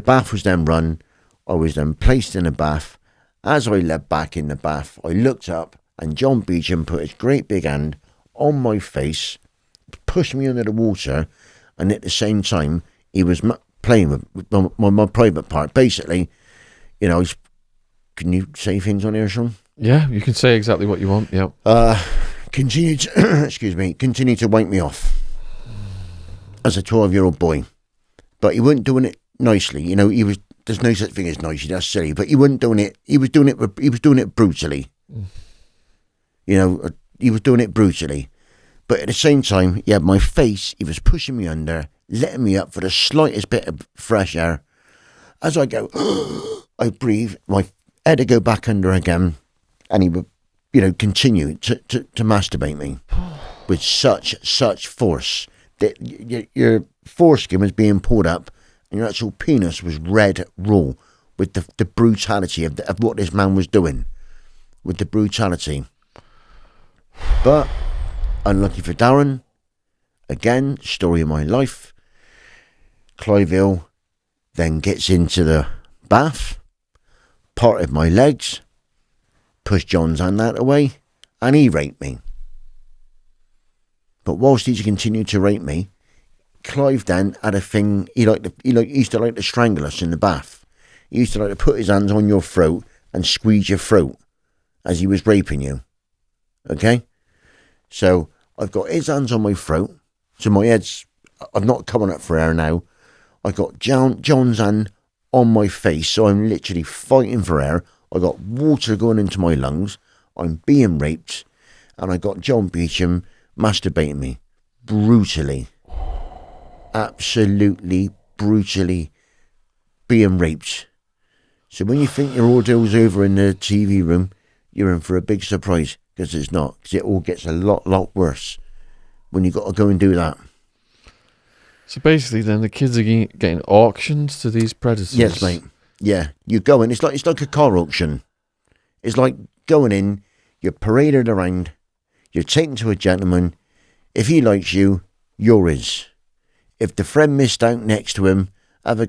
bath was then run. I was then placed in a bath. As I lay back in the bath, I looked up, and John Beecham put his great big hand on my face, pushed me under the water, and at the same time, he was playing with my private part. Basically, can you say things on here, Shaun? Yeah, you can say exactly what you want, yeah. Continue to wank me off as a 12-year-old boy. But he wasn't doing it nicely. There's no such thing as nicely, that's silly. But he wasn't doing it, he was doing it brutally. He was doing it brutally. But at the same time, he had my face, he was pushing me under, letting me up for the slightest bit of fresh air. As I go, I breathe, my head would go back under again, and he would, continue to masturbate me with such force that your foreskin was being pulled up, and your actual penis was red raw with the brutality of what this man was doing, with the brutality. But unlucky for Darren, again, story of my life, Clive Hill then gets into the bath, parted my legs, pushed John's hand out of the way, and he raped me. But whilst he continued to rape me, Clive then had a thing, he used to like to strangle us in the bath. He used to like to put his hands on your throat and squeeze your throat as he was raping you. Okay? So I've got his hands on my throat, so my head's, I'm not coming up for air now. I've got John's hand on my face, so I'm literally fighting for air. I got water going into my lungs. I'm being raped, and I got John Beecham masturbating me brutally, absolutely brutally being raped. So when you think your ordeal's over in the TV room, you're in for a big surprise, because it's not. Because it all gets a lot worse when you got to go and do that. So basically, then the kids are getting auctioned to these predators. Yes, mate. Yeah, you go in. It's like a car auction. It's like going in. You're paraded around. You're taken to a gentleman. If he likes you, you're his. If the friend missed out next to him,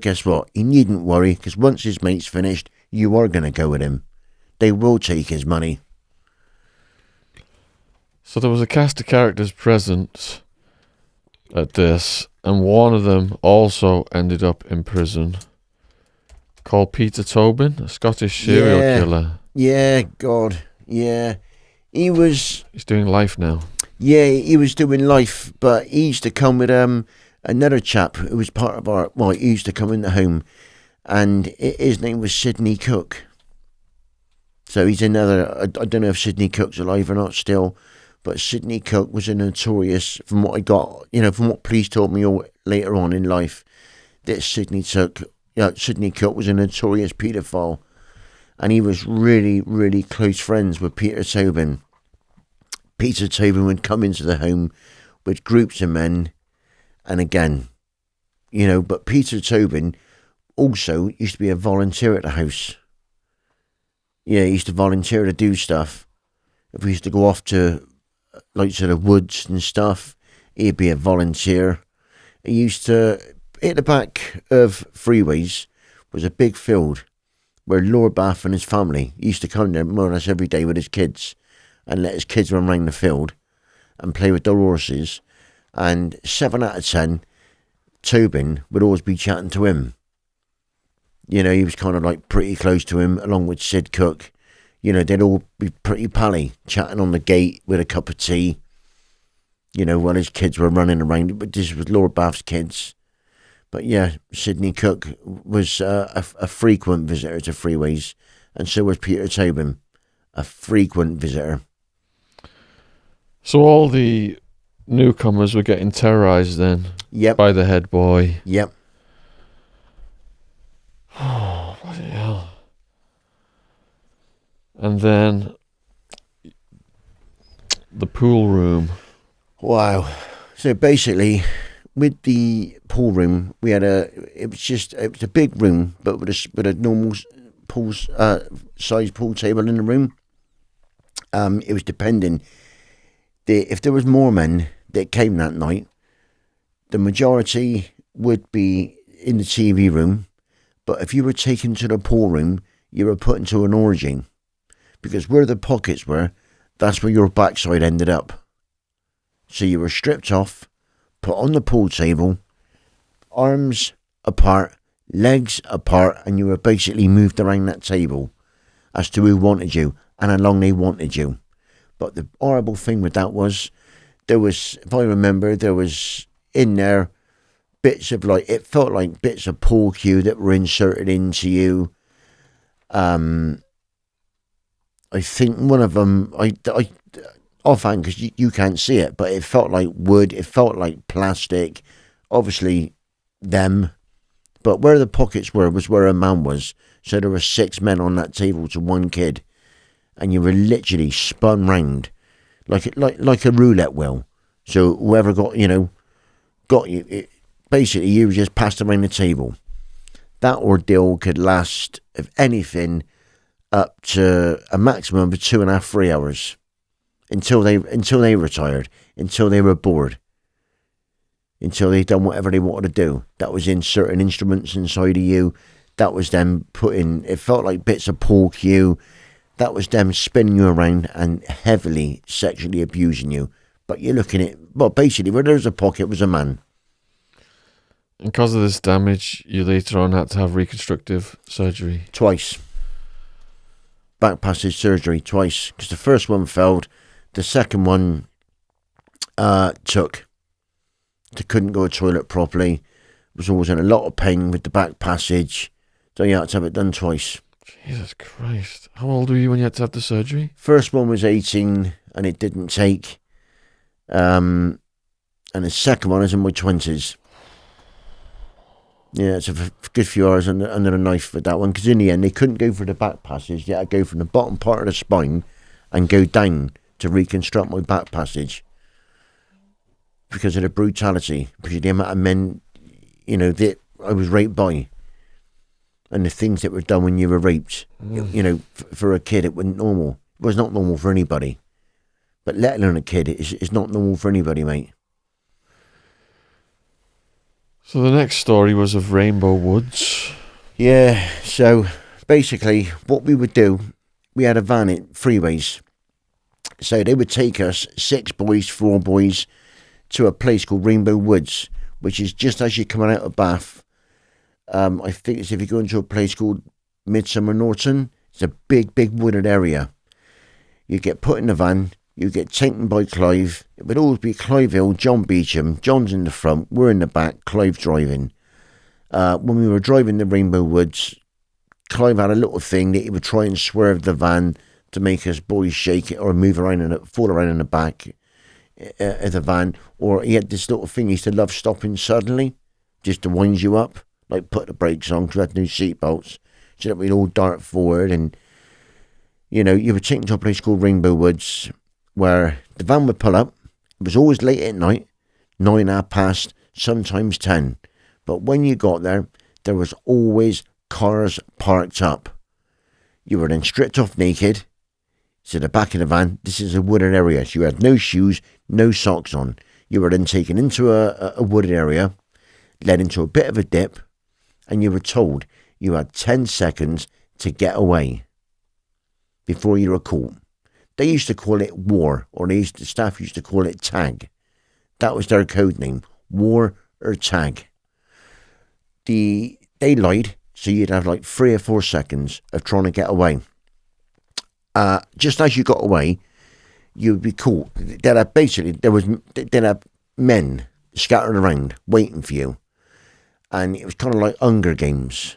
guess what? He needn't worry, because once his mate's finished, you are going to go with him. They will take his money. So there was a cast of characters present at this, and one of them also ended up in prison. called Peter Tobin, a Scottish serial killer. Yeah, God, yeah. He's doing life now. Yeah, he was doing life, but he used to come with another chap who was part of our. Well, he used to come in the home, and his name was Sidney Cook. So he's another. I don't know if Sidney Cook's alive or not still, but Sidney Cook was a notorious. From what I got, from what police told me later on in life, that Sidney Cook was a notorious paedophile, and he was really, really close friends with Peter Tobin. Peter Tobin would come into the home with groups of men, and again, but Peter Tobin also used to be a volunteer at the house. Yeah, he used to volunteer to do stuff. If we used to go off to, the woods and stuff, he'd be a volunteer. He used to, at the back of Freeways was a big field where Lord Bath and his family used to come there more or less every day with his kids, and let his kids run around the field and play with their horses. And 7 out of 10, Tobin would always be chatting to him. He was kind of pretty close to him, along with Sid Cook. They'd all be pretty pally, chatting on the gate with a cup of tea, while his kids were running around. But this was Lord Bath's kids. But yeah, Sidney Cook was a frequent visitor to Freeways, and so was Peter Tobin, a frequent visitor. So all the newcomers were getting terrorised then? Yep. By the head boy? Yep. Oh, bloody hell. And then the pool room. Wow. So basically, with the pool room, we had it was a big room, but with a normal size pool table in the room. It was depending. If there was more men that came that night, the majority would be in the TV room. But if you were taken to the pool room, you were put into an orgy. Because where the pockets were, that's where your backside ended up. So you were stripped off, put on the pool table, arms apart, legs apart, and you were basically moved around that table as to who wanted you and how long they wanted you. But the horrible thing with that was, if I remember, there was in there bits of it felt like bits of pool cue that were inserted into you. I think one of them, I offhand, because you can't see it, but it felt like wood, it felt like plastic, obviously them. But where the pockets were was where a man was. So there were 6 men on that table to 1 kid. And you were literally spun round like a roulette wheel. So whoever got you, basically you were just passed around the table. That ordeal could last, if anything, up to a maximum of 2.5, 3 hours, until they retired, until they were bored, until they'd done whatever they wanted to do. That was inserting instruments inside of you. That was them putting. It felt like bits of pool cue. That was them spinning you around and heavily sexually abusing you. But you're looking at, basically, where there's a pocket was a man. And because of this damage, you later on had to have reconstructive surgery. Twice. Back passage surgery, twice. Because the first one failed. The second one took. They couldn't go to the toilet properly. Was always in a lot of pain with the back passage. So you had to have it done twice. Jesus Christ. How old were you when you had to have the surgery? First one was 18 and it didn't take. And the second one is in my 20s. Yeah, it's a good few hours under the knife with that one. Because in the end, they couldn't go for the back passage. They had to go from the bottom part of the spine and go down to reconstruct my back passage. Because of the brutality. Because of the amount of men, that I was raped by. And the things that were done when you were raped, for a kid, it wasn't normal. It was not normal for anybody. But let alone a kid, it's not normal for anybody, mate. So the next story was of Rainbow Woods. Yeah, so basically what we would do, we had a van at Freeways. So they would take us, 6 boys, 4 boys, to a place called Rainbow Woods, which is just as you're coming out of Bath. I think it's if you go into a place called Midsummer Norton. It's a big, big wooded area. You get put in the van. You get taken by Clive. It would always be Clive Hill, John Beecham. John's in the front. We're in the back. Clive driving. When we were driving the Rainbow Woods, Clive had a little thing that he would try and swerve the van to make us boys shake it or move around and fall around in the back of the van. Or he had this little thing he used to love stopping suddenly, just to wind you up, like put the brakes on because we had no seatbelts, so that we'd all dart forward. And you were taken to a place called Rainbow Woods, where the van would pull up. It was always late at night, 9, 30, sometimes 10. But when you got there, there was always cars parked up. You were then stripped off naked to the back of the van. This is a wooded area, so you had no shoes, no socks on. You were then taken into a wooded area, led into a bit of a dip, and you were told you had 10 seconds to get away before you were caught. They used to call it war, or the staff used to call it tag. That was their code name, war or tag. They lied, so you'd have like 3 or 4 seconds of trying to get away. Just as you got away, you'd be caught. They'd have men scattered around waiting for you, and it was kind of like Hunger Games.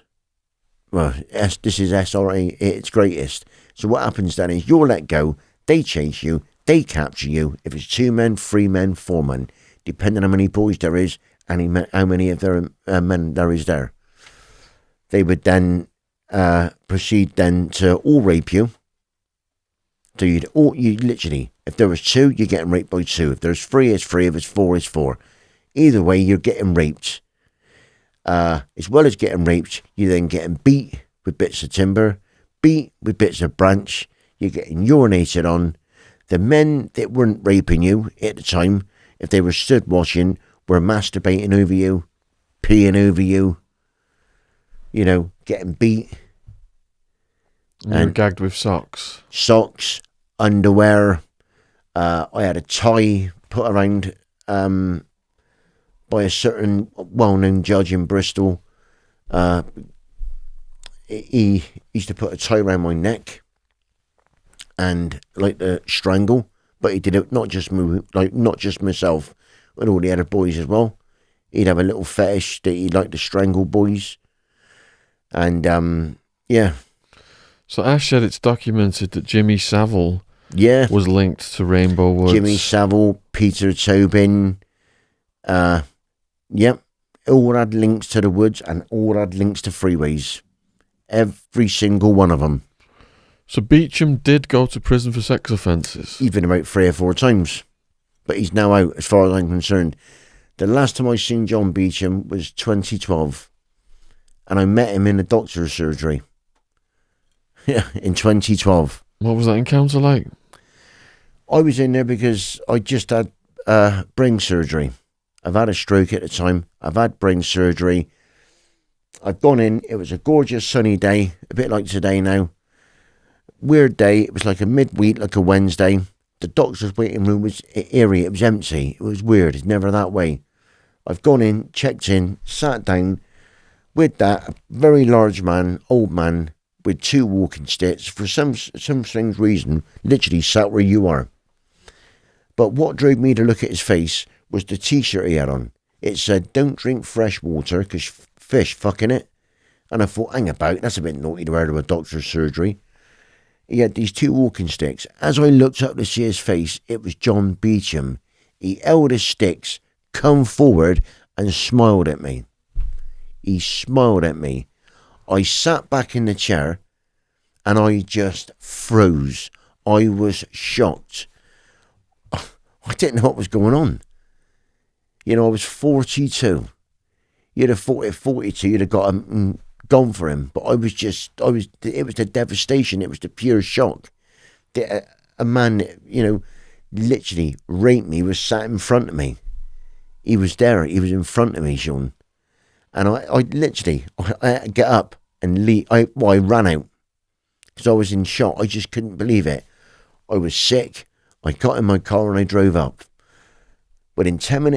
Well, this is SRA at its greatest. So what happens then is you're let go. They chase you, they capture you. If it's 2 men, 3 men, 4 men, depending on how many boys there is and how many of their men there is there. They would then proceed then to all rape you. So you literally, if there was 2, you're getting raped by 2. If there's 3, it's 3. If it's 4, it's 4. Either way, you're getting raped. As well as getting raped, you're then getting beat with bits of timber, beat with bits of branch. You're getting urinated on. The men that weren't raping you at the time, if they were stood watching, were masturbating over you, peeing over you, getting beat. And you were gagged with socks. Socks, underwear. I had a tie put around by a certain well-known judge in Bristol. He used to put a tie around my neck and like to strangle, but he did it not just myself, but all the other boys as well. He'd have a little fetish that he'd like to strangle boys, and yeah. So Ash said it's documented that Jimmy Savile was linked to Rainbow Woods. Jimmy Savile, Peter Tobin, all had links to the woods and all had links to freeways. Every single one of them. So Beecham did go to prison for sex offences? Even about 3 or 4 times. But he's now out, as far as I'm concerned. The last time I seen John Beecham was 2012. And I met him in a doctor's surgery. Yeah, in 2012. What was that encounter like? I was in there because I just had brain surgery. I've had a stroke at the time. I've had brain surgery. I've gone in. It was a gorgeous sunny day, a bit like today now. Weird day. It was like a midweek, like a Wednesday. The doctor's waiting room was eerie. It was empty. It was weird. It's never that way. I've gone in, checked in, sat down. With that, a very large man, old man, with 2 walking sticks, for some strange reason, literally sat where you are. But what drove me to look at his face was the t-shirt he had on. It said, "Don't drink fresh water, because fish fucking it." And I thought, hang about, that's a bit naughty to wear to a doctor's surgery. He had these 2 walking sticks. As I looked up to see his face, it was John Beecham. He held his sticks, come forward, and smiled at me. He smiled at me. I sat back in the chair, and I just froze. I was shocked. I didn't know what was going on. I was 42. You'd have thought at 42 you'd have got gone for him. But it was the devastation. It was the pure shock. That a man, literally raped me was sat in front of me. He was there. He was in front of me, Shaun. And I had to get up and leave. I ran out because I was in shock. I just couldn't believe it. I was sick. I got in my car and I drove up. Within 10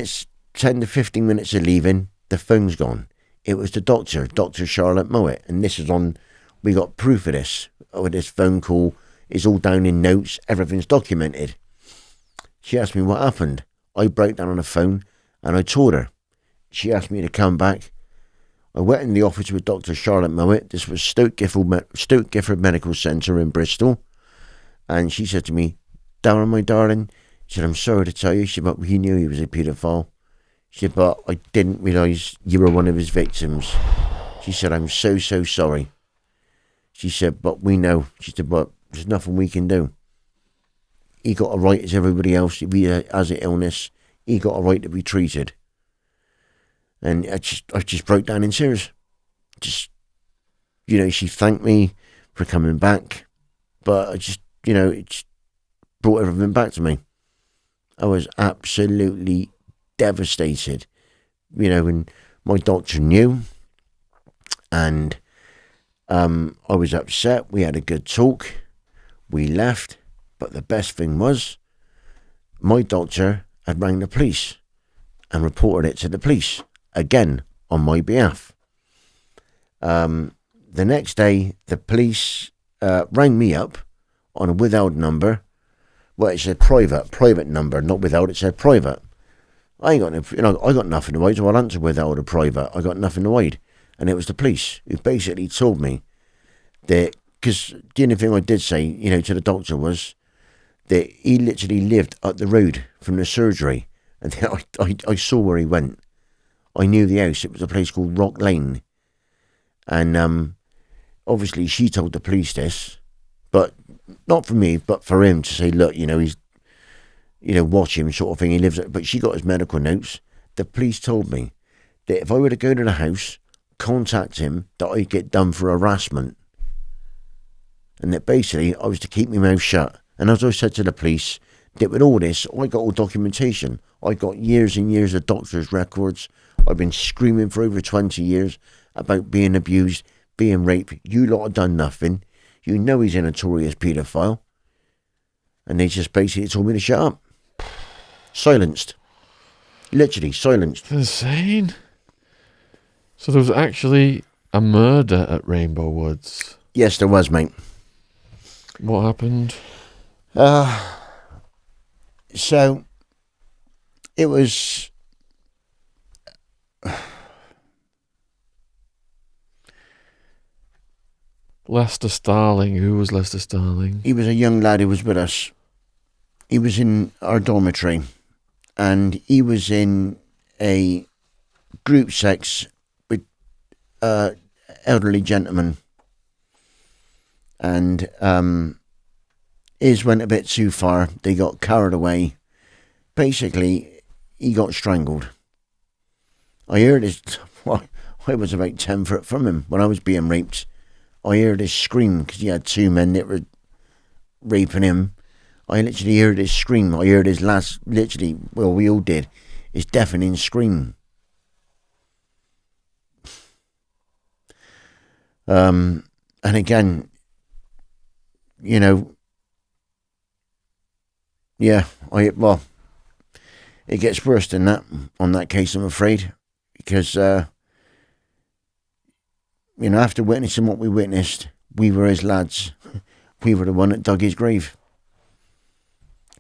to 15 minutes of leaving, the phone's gone. It was the doctor, Dr. Charlotte Mowat. And this is on, we got proof of this. Oh, this phone call is all down in notes. Everything's documented. She asked me what happened. I broke down on the phone and I told her. She asked me to come back. I went in the office with Dr. Charlotte Mowat. This was Stoke Gifford Medical Centre in Bristol. And she said to me, Darren, my darling, she said, I'm sorry to tell you. She said, but we knew he was a paedophile. She said, but I didn't realise you were one of his victims. She said, I'm so, so sorry. She said, but we know. She said, but there's nothing we can do. He got a right as everybody else. If he has an illness, he got a right to be treated. And I just broke down in tears. Just, she thanked me for coming back. But I just, it just brought everything back to me. I was absolutely devastated. And my doctor knew. And I was upset. We had a good talk. We left. But the best thing was, my doctor had rang the police and reported it to the police, again, on my behalf. The next day, the police rang me up on a withheld number. Well, it said private number, not withheld, it said private. I got nothing to hide, so I'll answer withheld or private. I got nothing to hide. And it was the police who basically told me that, because the only thing I did say, to the doctor was that he literally lived up the road from the surgery. And I saw where he went. I knew the house. It was a place called Rock Lane. And obviously she told the police this, but not for me, but for him to say, look, he's, watch him sort of thing. He lives, but she got his medical notes. The police told me that if I were to go to the house, contact him, that I'd get done for harassment. And that basically I was to keep my mouth shut. And as I said to the police, that with all this, I got all documentation. I got years and years of doctor's records. I've been screaming for over 20 years about being abused, being raped. You lot have done nothing. You know he's a notorious paedophile. And they just basically told me to shut up. Silenced. Literally silenced. Insane. So there was actually a murder at Rainbow Woods. Yes, there was, mate. What happened? So it was Lester Starling. Who was Lester Starling? He was a young lad who was with us. He was in our dormitory, and he was in a group sex with elderly gentlemen, and his went a bit too far. They got carried away. Basically, he got strangled. I heard his... Well, I was about 10 foot from him when I was being raped. I heard his scream because he had two men that were raping him. I literally heard his scream. I heard his last... Literally, well, we all did. His deafening scream. And again, yeah, it gets worse than that on that case, I'm afraid, because, after witnessing what we witnessed, we were his lads. We were the one that dug his grave.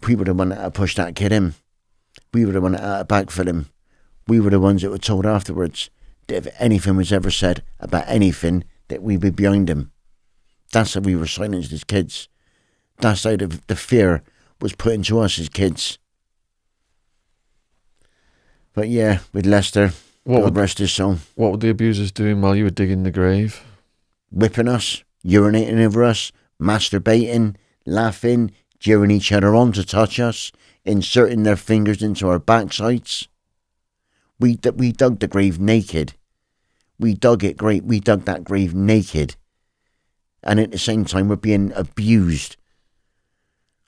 We were the one that pushed that kid in. We were the one that had a bag for him. We were the ones that were told afterwards that if anything was ever said about anything, that we'd be behind him. That's how we were silenced as kids. That's how the fear was put into us as kids. But yeah, with Lester, God rest his soul. What were the abusers doing while you were digging the grave? Whipping us, urinating over us, masturbating, laughing, jeering each other on to touch us, inserting their fingers into our backsides. We dug the grave naked. We dug that grave naked. And at the same time, we're being abused.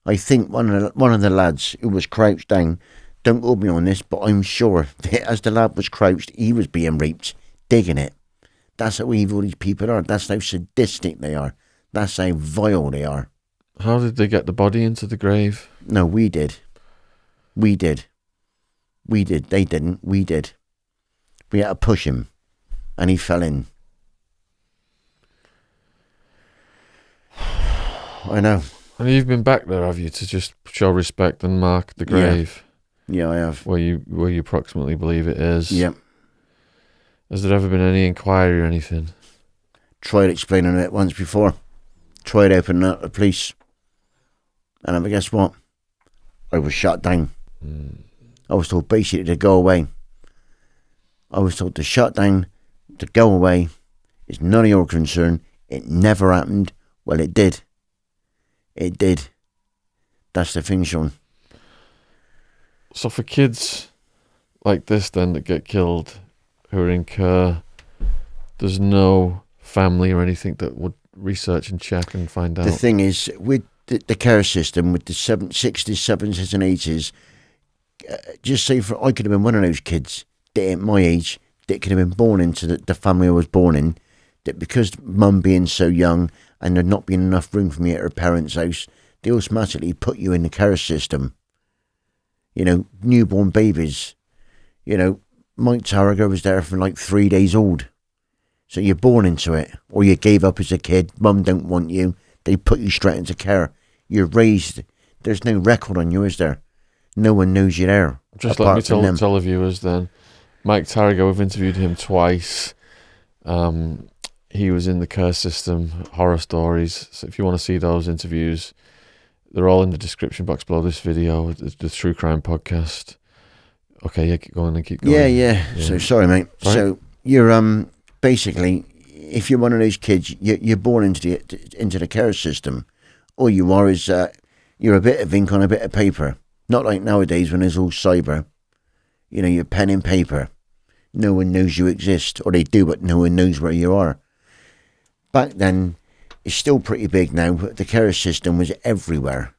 I think one of the lads who was crouched down, don't hold me on this, but I'm sure that as the lad was crouched, he was being raped, digging it. That's how evil these people are. That's how sadistic they are. That's how vile they are. How did they get the body into the grave? No, we did. We did. They didn't. We did. We had to push him. and he fell in. I know. And you've been back there, have you, to just show respect and mark the grave? Yeah, I have. Where you approximately believe it is? Yep. Has there ever been any inquiry or anything? Tried explaining it once before. Tried opening up the police. And guess what? I was shut down. I was told basically to go away. I was told to shut down, to go away. It's none of your concern. It never happened. Well, it did. It did. That's the thing, Shaun. So for kids like this then that get killed, who are in care, there's no family or anything that would research and check and find out? The thing is, with the care system, with the 60s, 70s and 80s, just say I could have been one of those kids that at my age that could have been born into the family I was born in, that because mum being so young and there not being enough room for me at her parents' house, they automatically put you in the care system. You know, newborn babies. You know, Mike Tarrager was there from like 3 days old. So you're born into it. Or you gave up as a kid, mum don't want you, they put you straight into care. You're raised. There's no record on you, is there? No one knows you're there. Just let me tell the viewers then. Mike Tarrago, we've interviewed him twice. He was in the care system, horror stories. So if you want to see those interviews, they're all in the description box below this video, the True Crime Podcast. Okay, yeah, keep going and keep going. Yeah. So sorry, mate. Right. So you're basically, if you're one of those kids, you're born into the care system. All you are is you're a bit of ink on a bit of paper. Not like nowadays when there's all cyber. You know, you're pen and paper. No one knows you exist, or they do, but no one knows where you are. Back then, it's still pretty big now, but the care system was everywhere.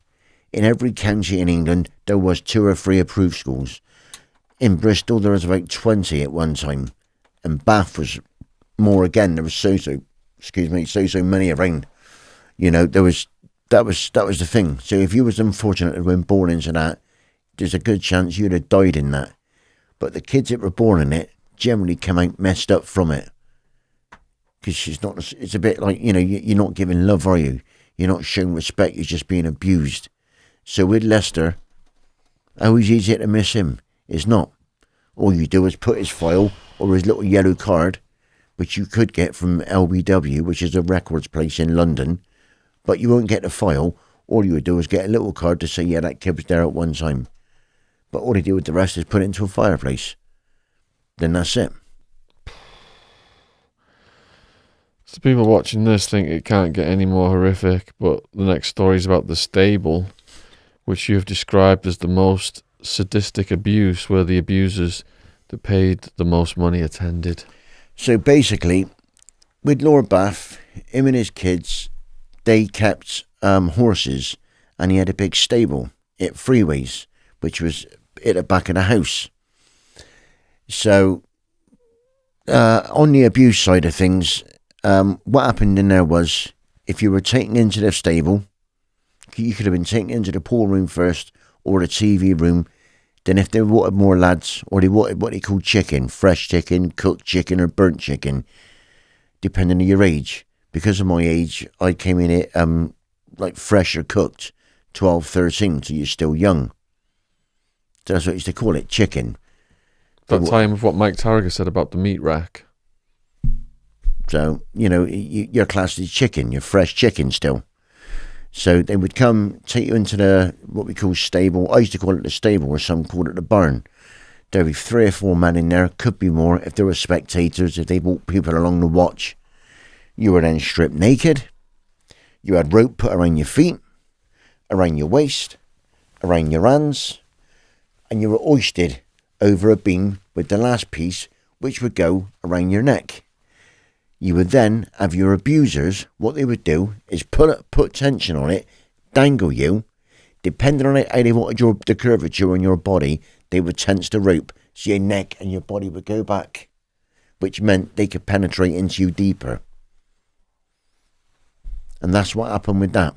In every county in England, there was 2 or 3 approved schools. In Bristol, there was about 20 at one time. And Bath was more again. There was so many around. You know, that was the thing. So if you was unfortunate to have been born into that, there's a good chance you'd have died in that. But the kids that were born in it generally come out messed up from it. Because it's a bit like, you know, you're not giving love, are you? You're not showing respect, you're just being abused. So with Lester, how easy to miss him? It's not. All you do is put his file or his little yellow card, which you could get from LBW, which is a records place in London, but you won't get the file. All you would do is get a little card to say, yeah, that kid was there at one time. But all they do with the rest is put it into a fireplace. Then that's it. So people watching this think it can't get any more horrific, but the next story is about the stable, which you have described as the most sadistic abuse, where the abusers that paid the most money attended. So basically, with Lord Bath, him and his kids, they kept horses, and he had a big stable at Freeways, which was at the back of the house. So on the abuse side of things, what happened in there was, if you were taken into the stable, you could have been taken into the pool room first, or the TV room. Then if they wanted more lads, or they wanted what they call chicken, fresh chicken, cooked chicken, or burnt chicken, depending on your age. Because of my age, I came in it like fresh or cooked, 12, 13, so you're still young. So that's what I used to call it, chicken. That time of what Mike Tarrager said about the meat rack. So, you know, you're classed as chicken, you're fresh chicken still. So they would come, take you into the, what we call stable. I used to call it the stable, or some called it the barn. There'd be 3 or 4 men in there, could be more, if there were spectators, if they brought people along to watch. You were then stripped naked. You had rope put around your feet, around your waist, around your hands, and you were hoisted over a beam with the last piece, which would go around your neck. You would then have your abusers. What they would do is put tension on it, dangle you. Depending on how they wanted the curvature on your body, they would tense the rope so your neck and your body would go back, which meant they could penetrate into you deeper. And that's what happened with that.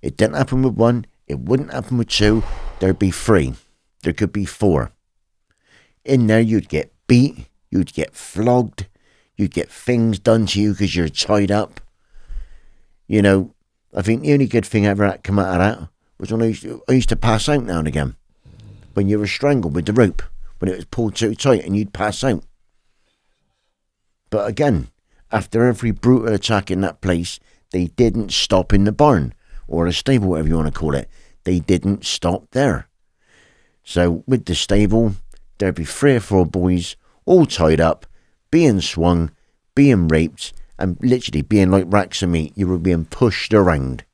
It didn't happen with 1. It wouldn't happen with 2. There'd be 3. There could be 4. In there, you'd get beat. You'd get flogged. You'd get things done to you because you're tied up. You know, I think the only good thing ever that come out of that was when I used to pass out now and again. When you were strangled with the rope, when it was pulled so tight and you'd pass out. But again, after every brutal attack in that place, they didn't stop in the barn or the stable, whatever you want to call it. They didn't stop there. So with the stable, there'd be 3 or 4 boys all tied up, being swung, being raped, and literally being like racks of meat. You were being pushed around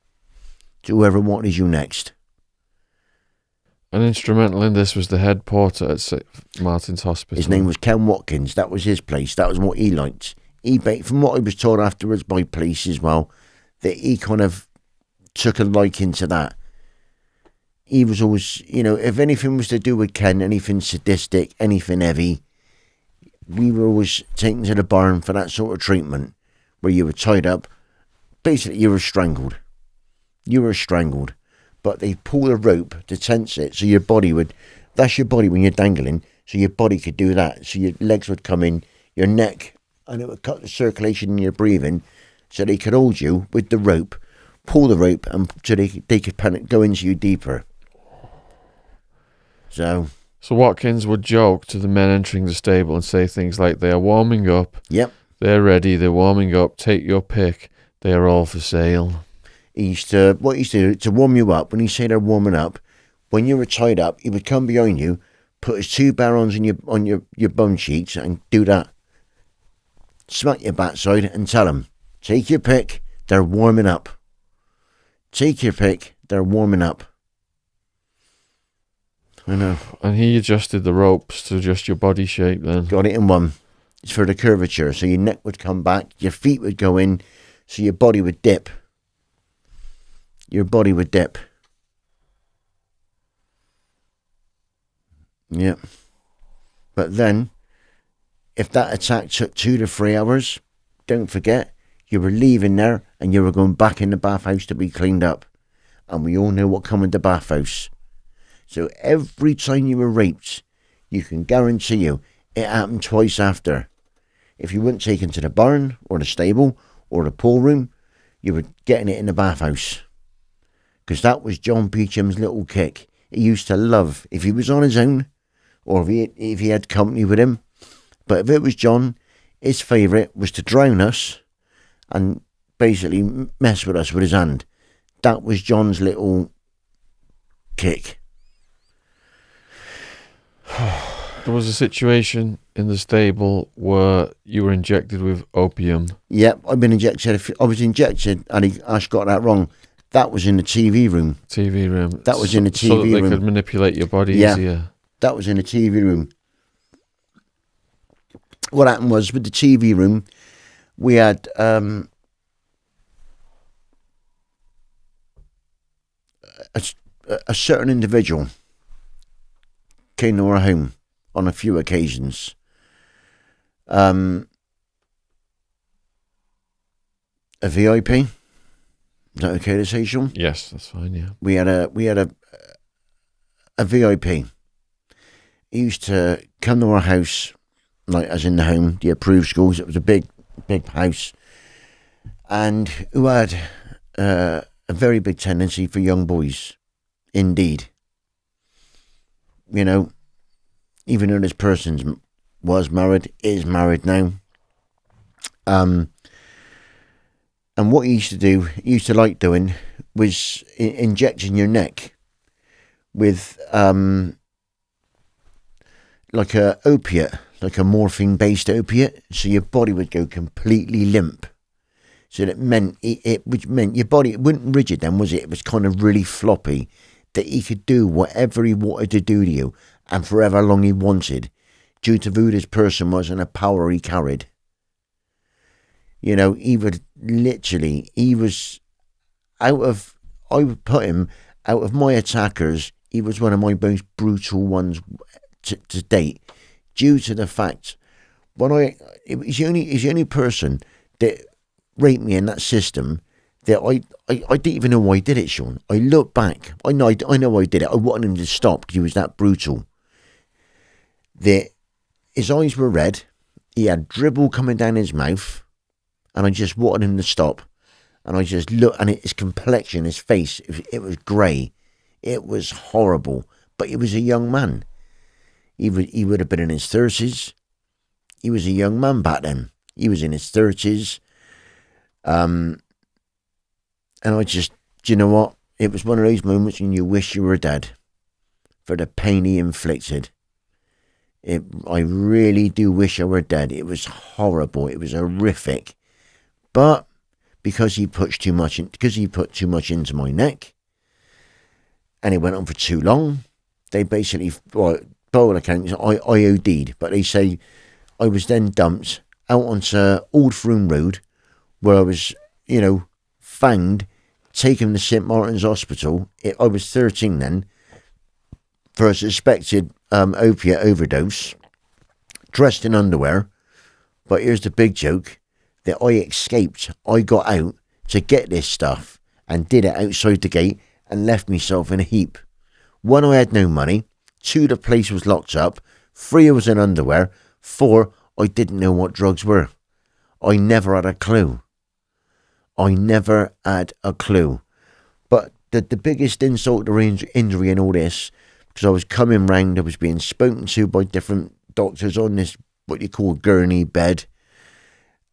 to whoever wanted you next. And instrumental in this was the head porter at St. Martin's Hospital. His name was Ken Watkins. That was his place. That was what he liked. From what I was told afterwards by police as well, that he kind of took a liking to that. He was always, you know, if anything was to do with Ken, anything sadistic, anything heavy, we were always taken to the barn for that sort of treatment, where you were tied up. Basically, you were strangled. You were strangled. But they pull a rope to tense it, so your body would, that's your body when you're dangling, so your body could do that. So your legs would come in, your neck, and it would cut the circulation in your breathing, so they could hold you with the rope, pull the rope, and so they could go into you deeper. So Watkins would joke to the men entering the stable and say things like, "They are warming up. Yep. They're ready. They're warming up. Take your pick. They are all for sale." What he used to do to warm you up, when he said they're warming up, when you were tied up, he would come behind you, put his 2 barons on your bum cheeks and do that. Smack your backside and tell them, "Take your pick, they're warming up. Take your pick, they're warming up." I know. And he adjusted the ropes to adjust your body shape then. Got it in one. It's for the curvature, so your neck would come back, your feet would go in, so your body would dip. Your body would dip. Yep. But then, if that attack took 2 to 3 hours, don't forget, you were leaving there and you were going back in the bathhouse to be cleaned up. And we all know what come with the bathhouse. So every time you were raped, you can guarantee you it happened twice after. If you weren't taken to the barn or the stable or the pool room, you were getting it in the bathhouse. Because that was John Peacham's little kick. He used to love, if he was on his own, or if he had company with him. But if it was John, his favourite was to drown us and basically mess with us with his hand. That was John's little kick. There was a situation in the stable where you were injected with opium. Yep, I've been injected. I was injected, and Ash got that wrong. That was in the TV room. TV room. That was in the TV room. So that they room. could manipulate your body easier. That was in the TV room. What happened was, with the TV room, we had a certain individual came to our home on a few occasions. A VIP. Is that okay to say, Shaun? Yes, that's fine. Yeah. We had a VIP. He used to come to our house, like as in the home, the approved schools. It was a big house, and who had a very big tendency for young boys, indeed. You know, even though this person was married, is married now. And what he used to do, he used to like doing, was injecting your neck with like a opiate, like a morphine-based opiate, so your body would go completely limp. So that meant it meant your body, it wasn't rigid then, was it? It was kind of really floppy, that he could do whatever he wanted to do to you, and for however long he wanted, due to who this person was and the power he carried. You know, he would literally, I would put him out of my attackers, he was one of my most brutal ones to date, due to the fact, he's the only person that raped me in that system that I didn't even know why he did it, Shaun. I look back, I know why he did it. I wanted him to stop because he was that brutal. That his eyes were red, He had dribble coming down his mouth, and I just wanted him to stop. And I just looked, and his complexion, his face, it was grey. It was horrible. But he was a young man. He would have been in his 30s. He was a young man back then. He was in his 30s. And I just, do you know what? It was one of those moments when you wish you were dead for the pain he inflicted. I really do wish I were dead. It was horrible. It was horrific. But because he put too much into my neck, and it went on for too long, they basically, well, by all accounts, I OD'd. But they say I was then dumped out onto Old Froome Road, where I was, found, taken to St Martin's Hospital. I was 13 then, for a suspected opiate overdose, dressed in underwear. But here's the big joke, that I escaped. I got out to get this stuff and did it outside the gate and left myself in a heap. 1, I had no money. 2, the place was locked up. 3, I was in underwear. 4, I didn't know what drugs were. I never had a clue. But the biggest insult or injury in all this, because I was coming round, I was being spoken to by different doctors on this, what you call gurney bed,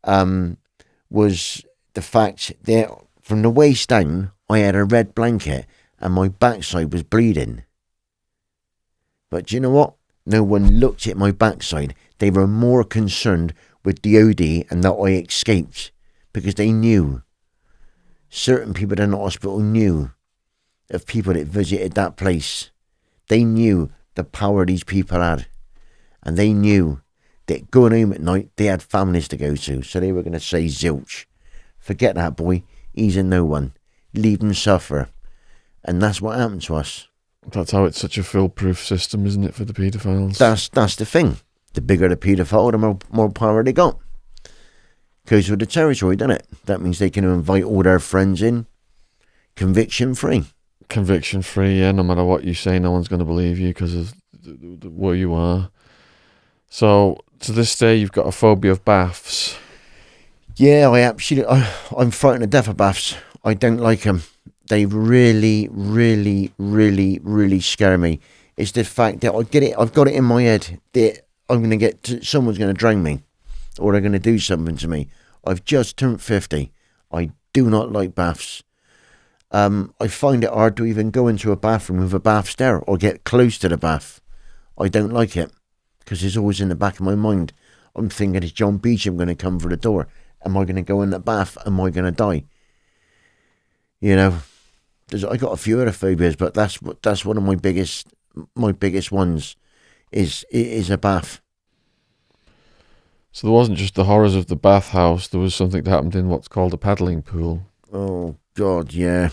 was the fact that from the waist down, I had a red blanket and my backside was bleeding. But do you know what? No one looked at my backside. They were more concerned with the OD and that I escaped, because they knew. Certain people in the hospital knew of people that visited that place. They knew the power these people had. And they knew that going home at night, they had families to go to. So they were going to say, zilch. Forget that boy. He's a no one. Leave him suffer. And that's what happened to us. That's how it's such a foolproof system, isn't it, for the paedophiles? That's the thing. The bigger the paedophile, the more power they got. Goes with the territory, doesn't it? That means they can invite all their friends in, conviction free. Conviction free, yeah. No matter what you say, no one's going to believe you because of where you are. So to this day, you've got a phobia of baths. Yeah, I'm frightened to death of baths. I don't like them. They really, really, really, really scare me. It's the fact that I've got it in my head that someone's going to drown me, or they're going to do something to me. I've just turned 50. I do not like baths. I find it hard to even go into a bathroom with a bath stair or get close to the bath. I don't like it because it's always in the back of my mind. I'm thinking, is John Beecham going to come for the door? Am I going to go in the bath? Am I going to die? I got a few other phobias, but that's one of my biggest ones is a bath. So there wasn't just the horrors of the bathhouse, there was something that happened in what's called a paddling pool. Oh, God, yeah.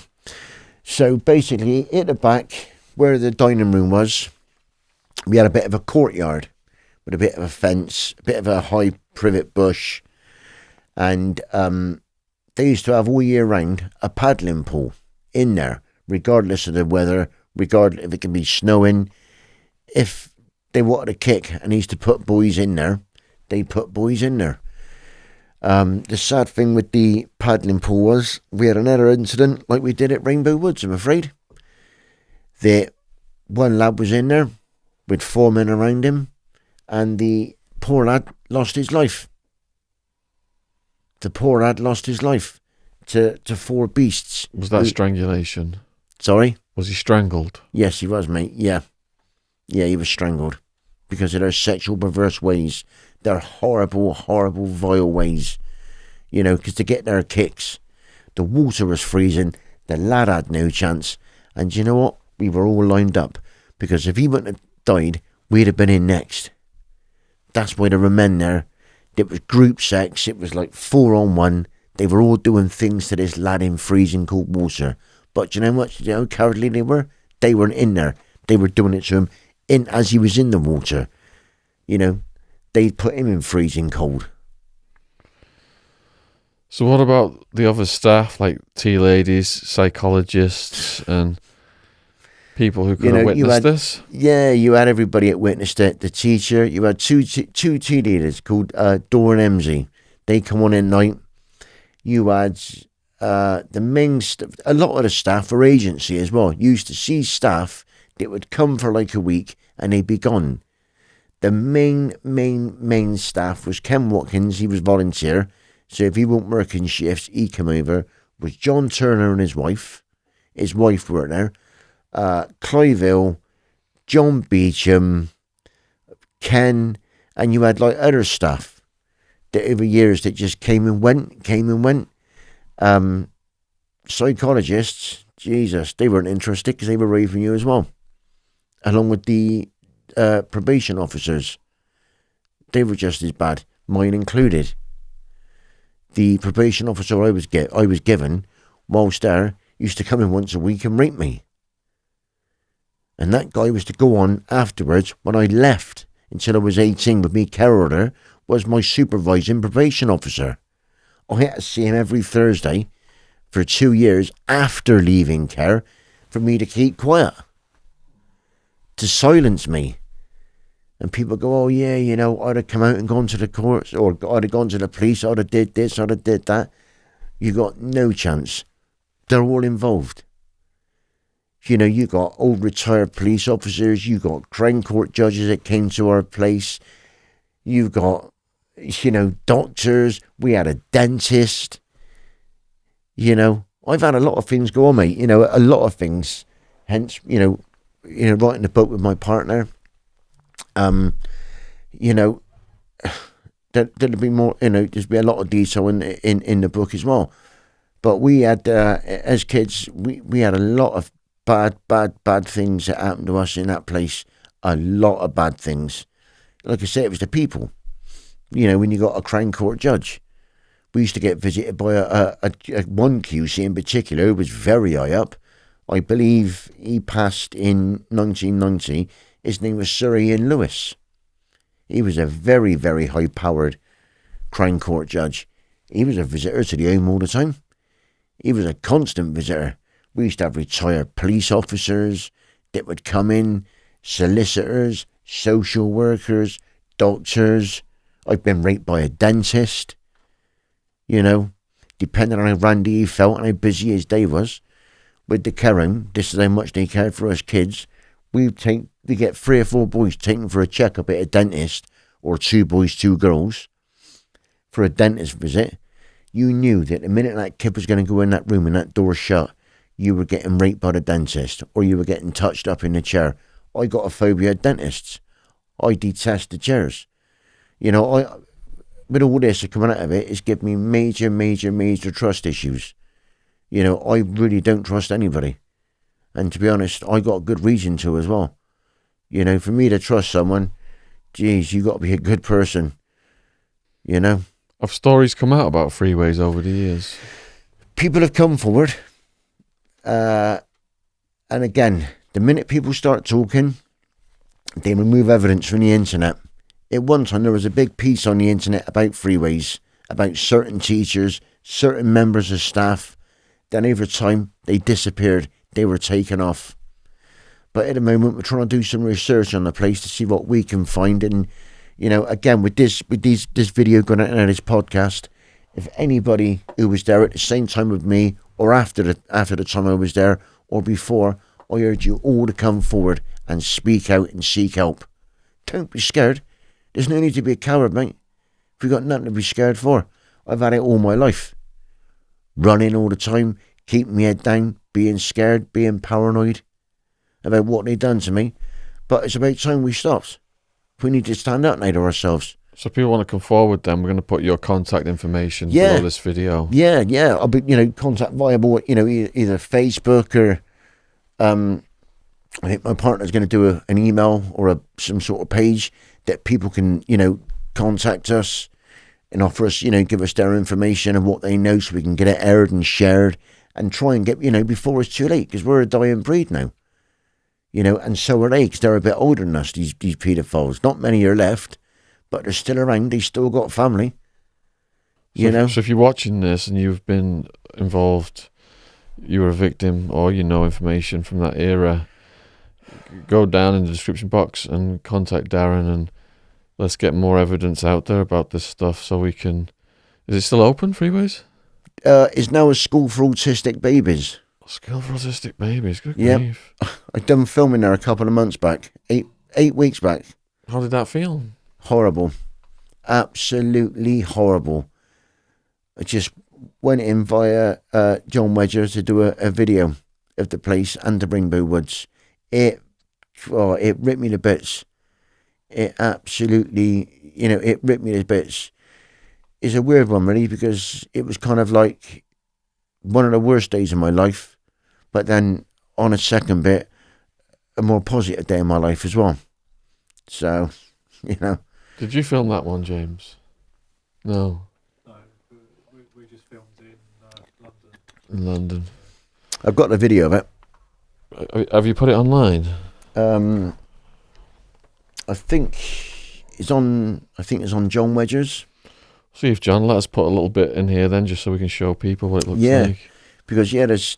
So basically, at the back, where the dining room was, we had a bit of a courtyard with a bit of a fence, a bit of a high privet bush. And they used to have all year round a paddling pool in there, regardless of the weather, regardless if it can be snowing. If they wanted a kick and used to put boys in there, they put boys in there. The sad thing with the paddling pool was we had another incident like we did at Rainbow Woods, I'm afraid. That one lad was in there with 4 men around him, and the poor lad lost his life. The poor lad lost his life to 4 beasts. Was that strangulation? Sorry? Was he strangled? Yes, he was, mate. Yeah. Yeah, he was strangled because of their sexual perverse ways. Their horrible, horrible, vile ways. Because to get their kicks, the water was freezing, the lad had no chance. And you know what? We were all lined up, because if he wouldn't have died, we'd have been in next. That's why there were men there. It was group sex. It was like 4 on 1. They were all doing things to this lad in freezing cold water. But you know what? You know how cowardly they were? They weren't in there. They were doing it to him as he was in the water. They put him in freezing cold. So what about the other staff, like tea ladies, psychologists, and... people who could have witnessed this. Yeah, you had everybody that witnessed it. The teacher, you had two team leaders called Dor and Emsey. They come on at night. You had the main a lot of the staff were agency as well. You used to see staff that would come for like a week and they'd be gone. The main staff was Ken Watkins. He was volunteer. So if he wasn't working shifts, he'd come over. Was John Turner and his wife. His wife were there. Clive Hill, John Beecham, Ken, and you had like other staff that over years that just came and went. Psychologists, Jesus, they weren't interested because they were raving you as well. Along with the probation officers. They were just as bad, mine included. The probation officer I was given, whilst there, used to come in once a week and rape me. And that guy was to go on afterwards, when I left until I was 18 with me care order, was my supervising probation officer. I had to see him every Thursday for 2 years after leaving care for me to keep quiet, to silence me. And people go, oh yeah, you know, I'd have come out and gone to the courts, or I'd have gone to the police, I'd have did this, I'd have did that. You got no chance. They're all involved. You know, you got old retired police officers, you got Crown Court judges that came to our place, you've got, you know, doctors, we had a dentist. You know, I've had a lot of things go on, mate, you know, a lot of things. Hence, you know, writing the book with my partner. You know, there'll be more, you know, there's be a lot of detail in the book as well. But we had, as kids, we had a lot of bad things that happened to us in that place. A lot of bad things. Like I said, it was the people. You know, when you got a Crown Court judge, we used to get visited by a one QC in particular who was very high up. I believe he passed in 1990. His name was Sir Ian Lewis. He was a very, very high-powered Crown Court judge. He was a visitor to the home all the time. He was a constant visitor. We used to have retired police officers that would come in, solicitors, social workers, doctors. I've been raped by a dentist. You know, depending on how randy he felt and how busy his day was. With the care home, this is how much they cared for us kids. We get 3 or 4 boys taken for a checkup at a dentist, or 2 boys, 2 girls, for a dentist visit. You knew that the minute that kid was going to go in that room and that door shut, you were getting raped by the dentist, or you were getting touched up in the chair. I got a phobia of dentists. I detest the chairs. You know, with all this coming out of it, it's given me major trust issues. You know, I really don't trust anybody. And to be honest, I got a good reason to as well. You know, for me to trust someone, geez, you got to be a good person. You know? Have stories come out about freeways over the years? People have come forward. And again, the minute people start talking, they remove evidence from the internet. At one time, there was a big piece on the internet about freeways, about certain teachers, certain members of staff. Then over time, they disappeared. They were taken off. But at the moment, we're trying to do some research on the place to see what we can find. And, you know, again, with this video going out and this podcast, if anybody who was there at the same time with me, or after the time I was there, or before, I urge you all to come forward and speak out and seek help. Don't be scared. There's no need to be a coward, mate. If you've got nothing to be scared for. I've had it all my life. Running all the time, keeping my head down, being scared, being paranoid about what they've done to me. But it's about time we stopped. We need to stand up now to ourselves. So if people want to come forward, then we're going to put your contact information below this video. Yeah. I'll be, you know, contact viable, you know, either Facebook or, I think my partner's going to do an email or some sort of page that people can, you know, contact us and offer us, you know, give us their information and what they know so we can get it aired and shared and try and get, you know, before it's too late, because we're a dying breed now. You know, and so are they, because they're a bit older than us, these paedophiles. Not many are left, but they're still around. They still got family. You know? So if you're watching this and you've been involved, you were a victim, or you know information from that era, go down in the description box and contact Darren, and let's get more evidence out there about this stuff so we can... Is it still open, Freeways? It's now a school for autistic babies. School for autistic babies, good Yep. grief. I done filming there a couple of months back, eight weeks back. How did that feel? Horrible. Absolutely horrible. I just went in via John Wedger to do a video of the place and the Rainbow Woods. It ripped me to bits. It absolutely, it ripped me to bits. It's a weird one, really, because it was kind of like one of the worst days of my life, but then on a second bit, a more positive day in my life as well. So, Did you film that one, James? No. No, we just filmed in London. In London. I've got the video of it. Have you put it online? I think it's on John Wedger's. See if John let us put a little bit in here then, just so we can show people what it looks like. Because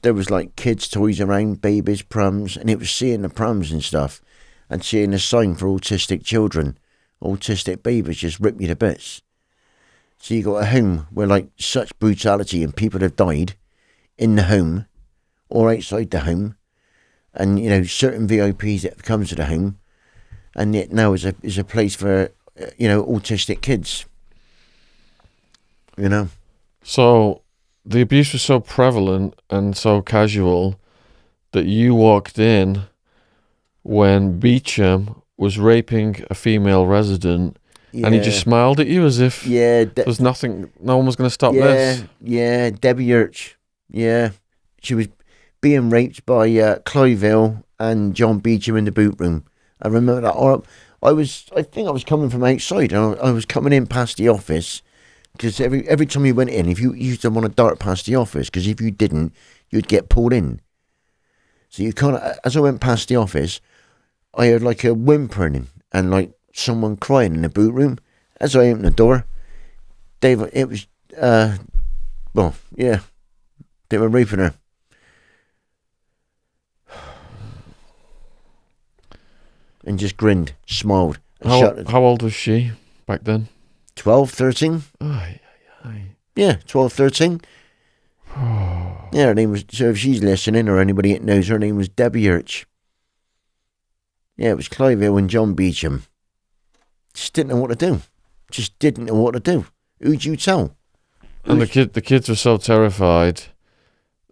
there was like kids' toys around, babies, prams, and it was seeing the prams and stuff, and seeing the sign for autistic children, autistic babies, just ripped me to bits. So you got a home where like such brutality and people have died in the home or outside the home, and certain VIPs that have come to the home, and yet now is a place for autistic kids. So the abuse was so prevalent and so casual that you walked in when Beecham was raping a female resident, and he just smiled at you as if there's nothing, no one was going to stop this. Yeah, Debbie Urch. Yeah, she was being raped by Clive Hill and John Beecham in the boot room. I remember that. I think I was coming from outside. I was coming in past the office. Because every time you went in, if you used to want to dart past the office, because if you didn't, you'd get pulled in. So you kind of, as I went past the office, I heard like a whimpering and like someone crying in the boot room. As I opened the door, they were raping her. And just grinned, smiled. How old was she back then? 12, 13. Aye. Yeah, 12, 13. Yeah, her name was, so if she's listening or anybody that knows her name was Debbie Urch. Yeah, it was Clive Hill and John Beecham. Just didn't know what to do. Just didn't know what to do. Who'd you tell? And the kids were so terrified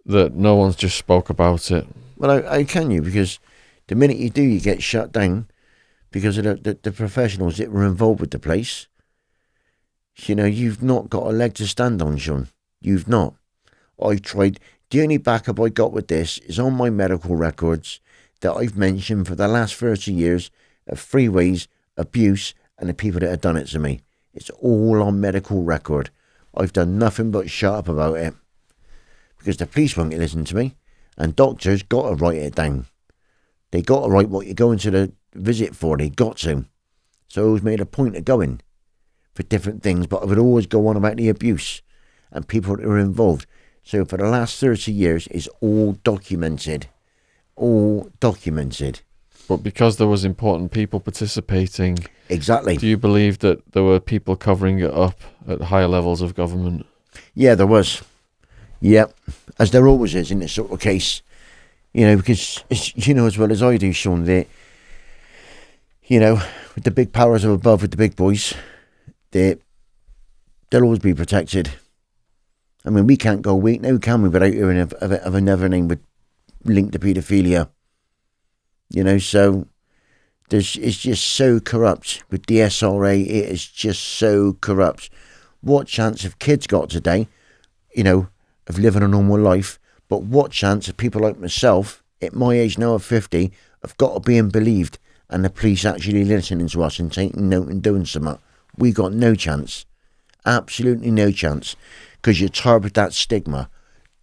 that no one's just spoke about it. Well, how can you? Because the minute you do, you get shut down because of the professionals that were involved with the place. You've not got a leg to stand on, Shaun. You've not. I tried. The only backup I got with this is on my medical records that I've mentioned for the last 30 years of freeways, abuse, and the people that have done it to me. It's all on medical record. I've done nothing but shut up about it. Because the police won't listen to me, and doctors got to write it down. They got to write what you're going to the visit for. They got to. So I always made a point of going for different things, but I would always go on about the abuse and people that were involved. So for the last 30 years, it's all documented. All documented. But because there was important people participating... Exactly. Do you believe that there were people covering it up at higher levels of government? Yeah, there was. Yep. As there always is in this sort of case. Because, as well as I do, Shaun, that, with the big powers of above, with the big boys... They'll always be protected. I mean, we can't go a week now, can we, without hearing of another name with linked to paedophilia. So it's just so corrupt with the SRA. It is just so corrupt. What chance have kids got today, of living a normal life? But what chance have people like myself, at my age now of 50, have got to be believed, and the police actually listening to us and taking note and doing something? We got no chance. Absolutely no chance. Because you're tarred with that stigma.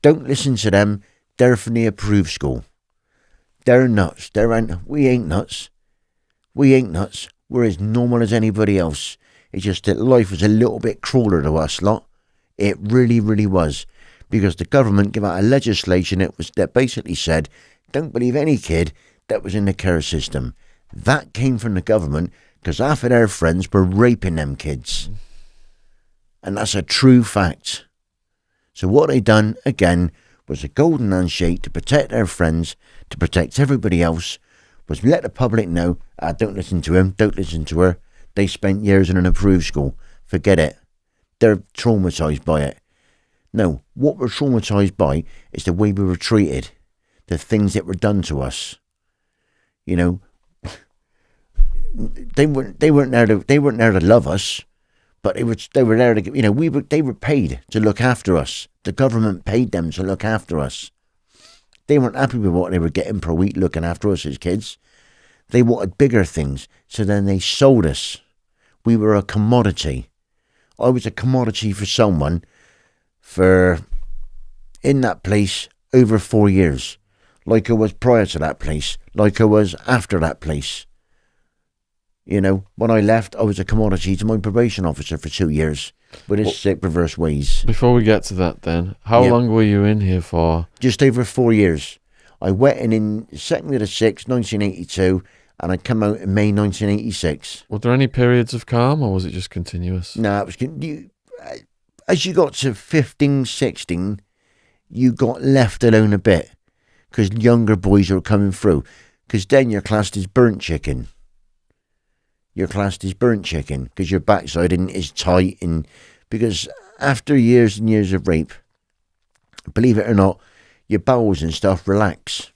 Don't listen to them. They're from the approved school. They're nuts. We ain't nuts. We ain't nuts. We're as normal as anybody else. It's just that life was a little bit crueler to us lot. It really, really was. Because the government gave out a legislation that basically said, don't believe any kid that was in the care system. That came from the government because half of their friends were raping them kids. And that's a true fact. So what they done, again, was a golden handshake to protect their friends, to protect everybody else, was let the public know, don't listen to him, don't listen to her. They spent years in an approved school. Forget it. They're traumatised by it. No, what we're traumatised by is the way we were treated, the things that were done to us. You know, they weren't there to love us, but they were there to, you know, they were paid to look after us. The government paid them to look after us. They weren't happy with what they were getting per week looking after us as kids. They wanted bigger things, so then they sold us. We were a commodity. I was a commodity for someone in that place over 4 years. Like I was prior to that place. Like I was after that place. You know, when I left, I was a commodity to my probation officer for 2 years with his sick reverse ways. Before we get to that then, how long were you in here for? Just over 4 years. I went in 2nd of the 6th, 1982, and I come out in May 1986. Were there any periods of calm, or was it just continuous? No, it was as you got to 15, 16, you got left alone a bit because younger boys were coming through. Because then you're classed as burnt chicken. You're classed as burnt chicken because your backside isn't as tight. And because after years and years of rape, believe it or not, your bowels and stuff relax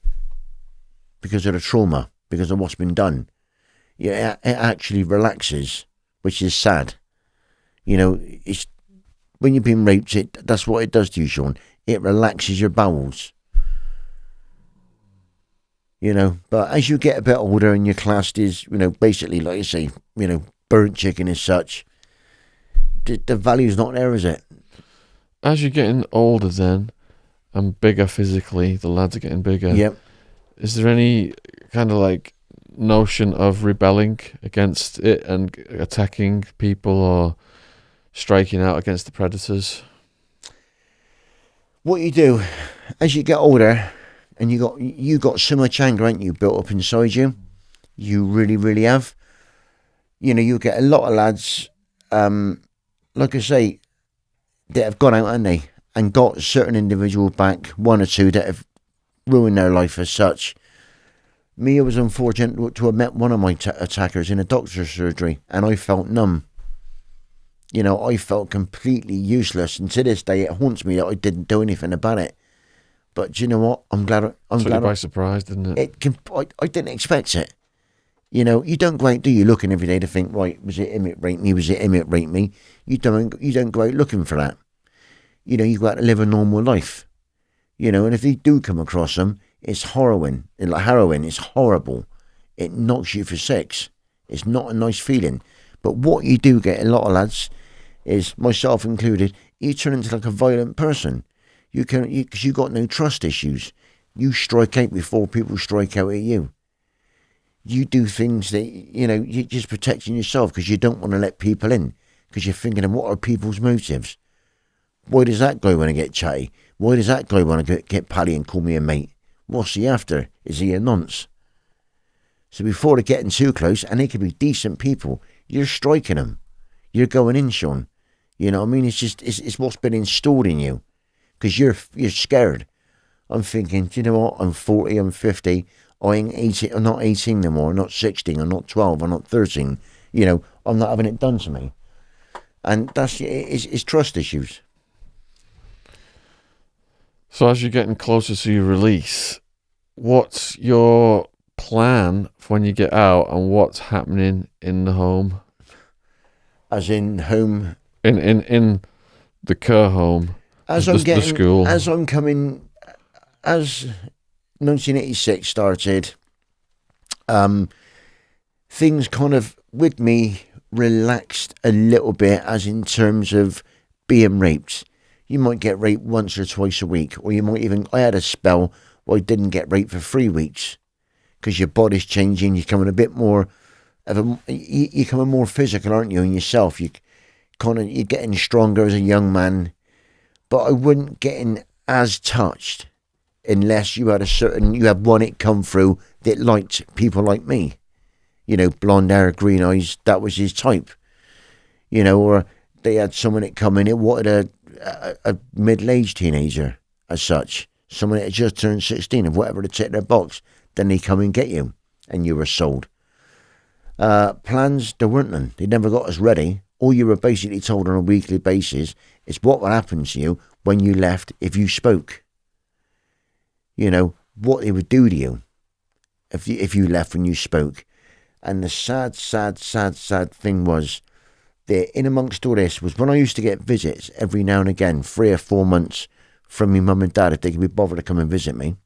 because of the trauma, because of what's been done. Yeah, it actually relaxes, which is sad. You know, it's when you've been raped, that's what it does to you, Shaun. It relaxes your bowels. You know, but as you get a bit older and your classed is, you know, basically, like you say, you know, burnt chicken as such, the value's not there, is it? As you're getting older then, and bigger physically, the lads are getting bigger. Yep. Is there any kind of like notion of rebelling against it and attacking people or striking out against the predators? What you do, as you get older, and you got so much anger, ain't you, built up inside you? You really, really have. You know, you get a lot of lads, like I say, that have gone out, haven't they, and got certain individuals back, one or two that have ruined their life as such. Me, I was unfortunate to have met one of my attackers in a doctor's surgery, and I felt numb. You know, I felt completely useless, and to this day, it haunts me that I didn't do anything about it. But do you know what? I'm glad. Took you by surprise, didn't it? I didn't expect it. You know, you don't go out, do you, looking every day to think, right, was it him that raped me? Was it him that raped me? You don't go out looking for that. You know, you go out to live a normal life. You know, and if you do come across them, it's harrowing. Like heroin, it's horrible. It knocks you for six. It's not a nice feeling. But what you do get, a lot of lads, is, myself included, you turn into like a violent person. Because you got no trust issues. You strike out before people strike out at you. You do things that, you know, you're just protecting yourself because you don't want to let people in. Because you're thinking of what are people's motives. Why does that guy want to get chatty? Why does that guy want to get pally and call me a mate? What's he after? Is he a nonce? So before they're getting too close, and they could be decent people, you're striking them. You're going in, Shaun. You know what I mean? It's just, it's what's been installed in you. Because you're scared. I'm thinking, do you know what? I'm 40, I'm 50. I ain't 18, I'm not 18 no more. I'm not 16, I'm not 12, I'm not 13. You know, I'm not having it done to me. And it's trust issues. So as you're getting closer to your release, what's your plan for when you get out and what's happening in the home? As in home? In the care home. The school. As I'm coming, as 1986 started, things kind of, with me, relaxed a little bit, as in terms of being raped. You might get raped once or twice a week, or you might even, I had a spell where I didn't get raped for 3 weeks, because your body's changing, you're becoming a bit more, you're becoming more physical, aren't you, in yourself? You're getting stronger as a young man. But I wasn't getting as touched unless you had one it come through that liked people like me. You know, blonde hair, green eyes, that was his type. You know, or they had someone that come in that wanted a middle-aged teenager as such. Someone that had just turned 16 of whatever to tick their box. Then they come and get you and you were sold. Plans, there weren't none. They never got us ready. All you were basically told on a weekly basis is what would happen to you when you left if you spoke. You know, what they would do to you if you left when you spoke. And the sad thing was that in amongst all this was when I used to get visits every now and again, 3 or 4 months from my mum and dad, if they could be bothered to come and visit me,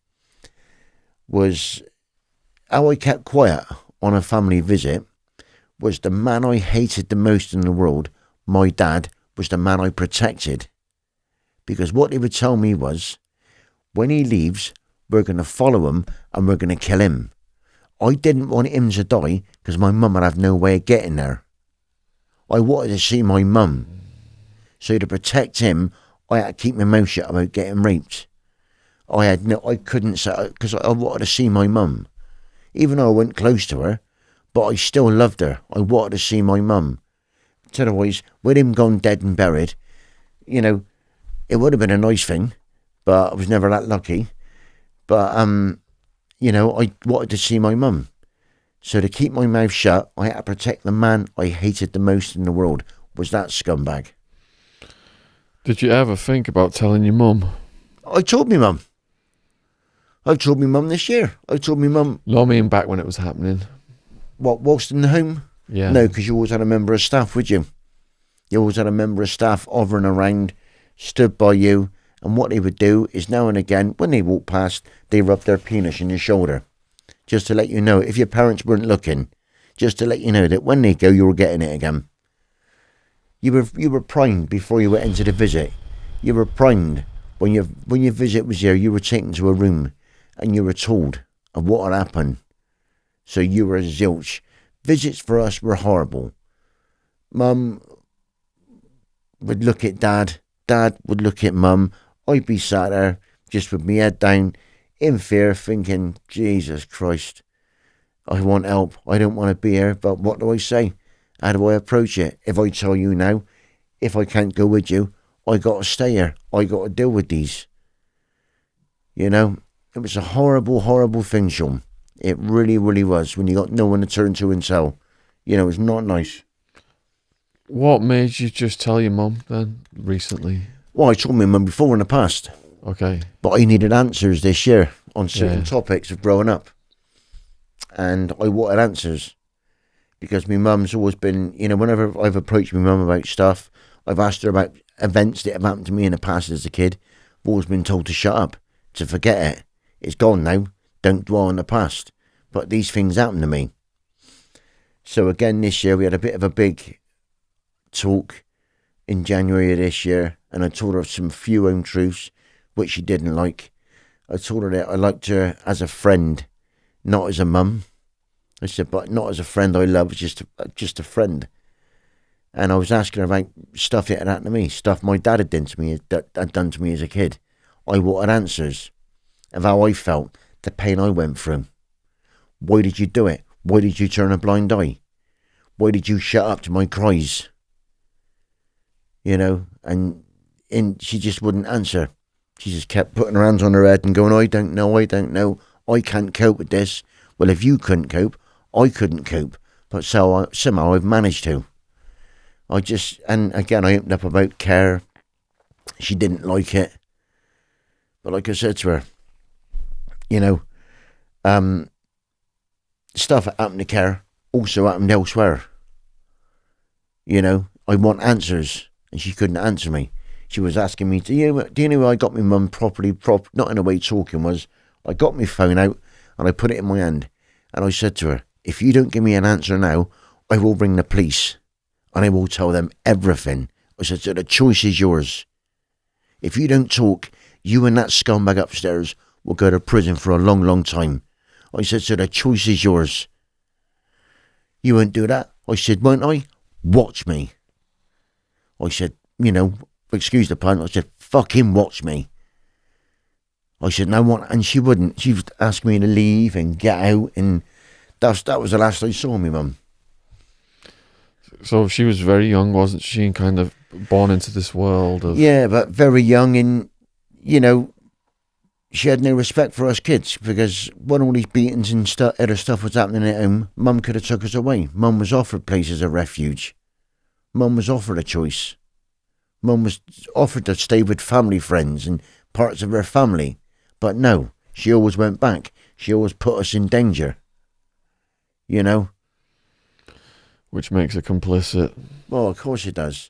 was how I kept quiet on a family visit was the man I hated the most in the world, my dad, was the man I protected. Because what they would tell me was, when he leaves, we're going to follow him and we're going to kill him. I didn't want him to die because my mum would have no way of getting there. I wanted to see my mum. So to protect him, I had to keep my mouth shut about getting raped. I couldn't say, because I wanted to see my mum. Even though I went close to her, but I still loved her. I wanted to see my mum. Otherwise, with him gone dead and buried, you know, it would have been a nice thing, but I was never that lucky. But, you know, I wanted to see my mum. So to keep my mouth shut, I had to protect the man I hated the most in the world, was that scumbag. Did you ever think about telling your mum? I told me mum. I've told me mum this year. I told me mum. No, I mean back when it was happening. What, whilst in the home? Yeah. No, because you always had a member of staff with you. You always had a member of staff hovering around, stood by you, and what they would do is now and again, when they walk past, they rub their penis in your shoulder. Just to let you know, if your parents weren't looking, just to let you know that when they go, you were getting it again. You were primed before you went into the visit. You were primed when your visit was there. You were taken to a room, and you were told of what had happened. So you were zilch. Visits for us were horrible. Mum would look at Dad. Dad would look at Mum. I'd be sat there just with my head down, in fear, thinking, Jesus Christ, I want help. I don't want to be here, but what do I say? How do I approach it? If I tell you now, if I can't go with you, I got to stay here. I got to deal with these. You know, it was a horrible thing, Shaun. It really was, when you got no one to turn to and tell. You know, it's not nice. What made you just tell your mum then, recently? Well, I told my mum before in the past. Okay. But I needed answers this year on certain topics of growing up. And I wanted answers. Because my mum's always been, you know, whenever I've approached my mum about stuff, I've asked her about events that have happened to me in the past as a kid. I've always been told to shut up, to forget it. It's gone now. Don't dwell on the past. But these things happened to me. So again, this year we had a bit of a big talk in January of this year, and I told her some few home truths which she didn't like. I told her that I liked her as a friend, not as a mum. I said, but not as a friend I love, just a friend. And I was asking her about stuff that had happened to me, stuff my dad had done to me, had done to me as a kid. I wanted answers of how I felt, the pain I went through. Why did you do it? Why did you turn a blind eye? Why did you shut up to my cries? You know, and she just wouldn't answer. She just kept putting her hands on her head and going, I don't know, I can't cope with this. Well, if you couldn't cope, I couldn't cope. But somehow I've managed to. And again, I opened up about care. She didn't like it. But like I said to her, you know, stuff that happened to care also happened elsewhere. You know, I want answers, and she couldn't answer me. She was asking me, do you know where I got my mum properly, not in a way talking, was I got my phone out and I put it in my hand, and I said to her, if you don't give me an answer now, I will ring the police and I will tell them everything. I said, so the choice is yours. If you don't talk, you and that scumbag upstairs will go to prison for a long time. I said, so the choice is yours. You won't do that? I said, won't I? Watch me. I said, you know, excuse the pun, I said, fucking watch me. I said, no, what? And she wouldn't. She would ask me to leave and get out, and that was the last I saw me mum. So she was very young, wasn't she? And kind of born into this world of... Yeah, but very young, and, you know, she had no respect for us kids, because when all these beatings and other stuff was happening at home, mum could have took us away. Mum was offered places of refuge. Mum was offered a choice. Mum was offered to stay with family friends and parts of her family. But no, she always went back. She always put us in danger. You know? Which makes her complicit. Well, of course it does.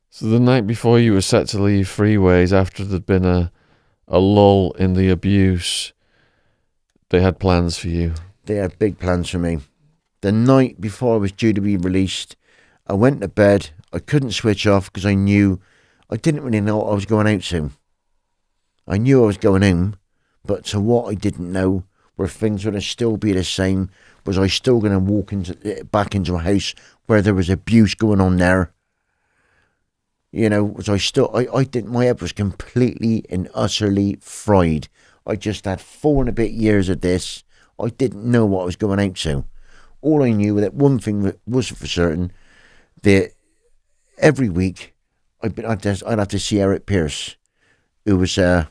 So the night before you were set to leave Freeways, after there'd been a lull in the abuse, they had plans for you. They had big plans for me. The night before I was due to be released, I went to bed. I couldn't switch off because I didn't really know what I was going out to. I knew I was going home, but to what I didn't know were things going to still be the same. Was I still going to walk back into a house where there was abuse going on there? You know, was I still... I didn't... My head was completely and utterly fried. I just had 4 and a bit years of this. I didn't know what I was going out to. All I knew was that one thing was for certain, that every week I'd have to see Eric Pierce, who was a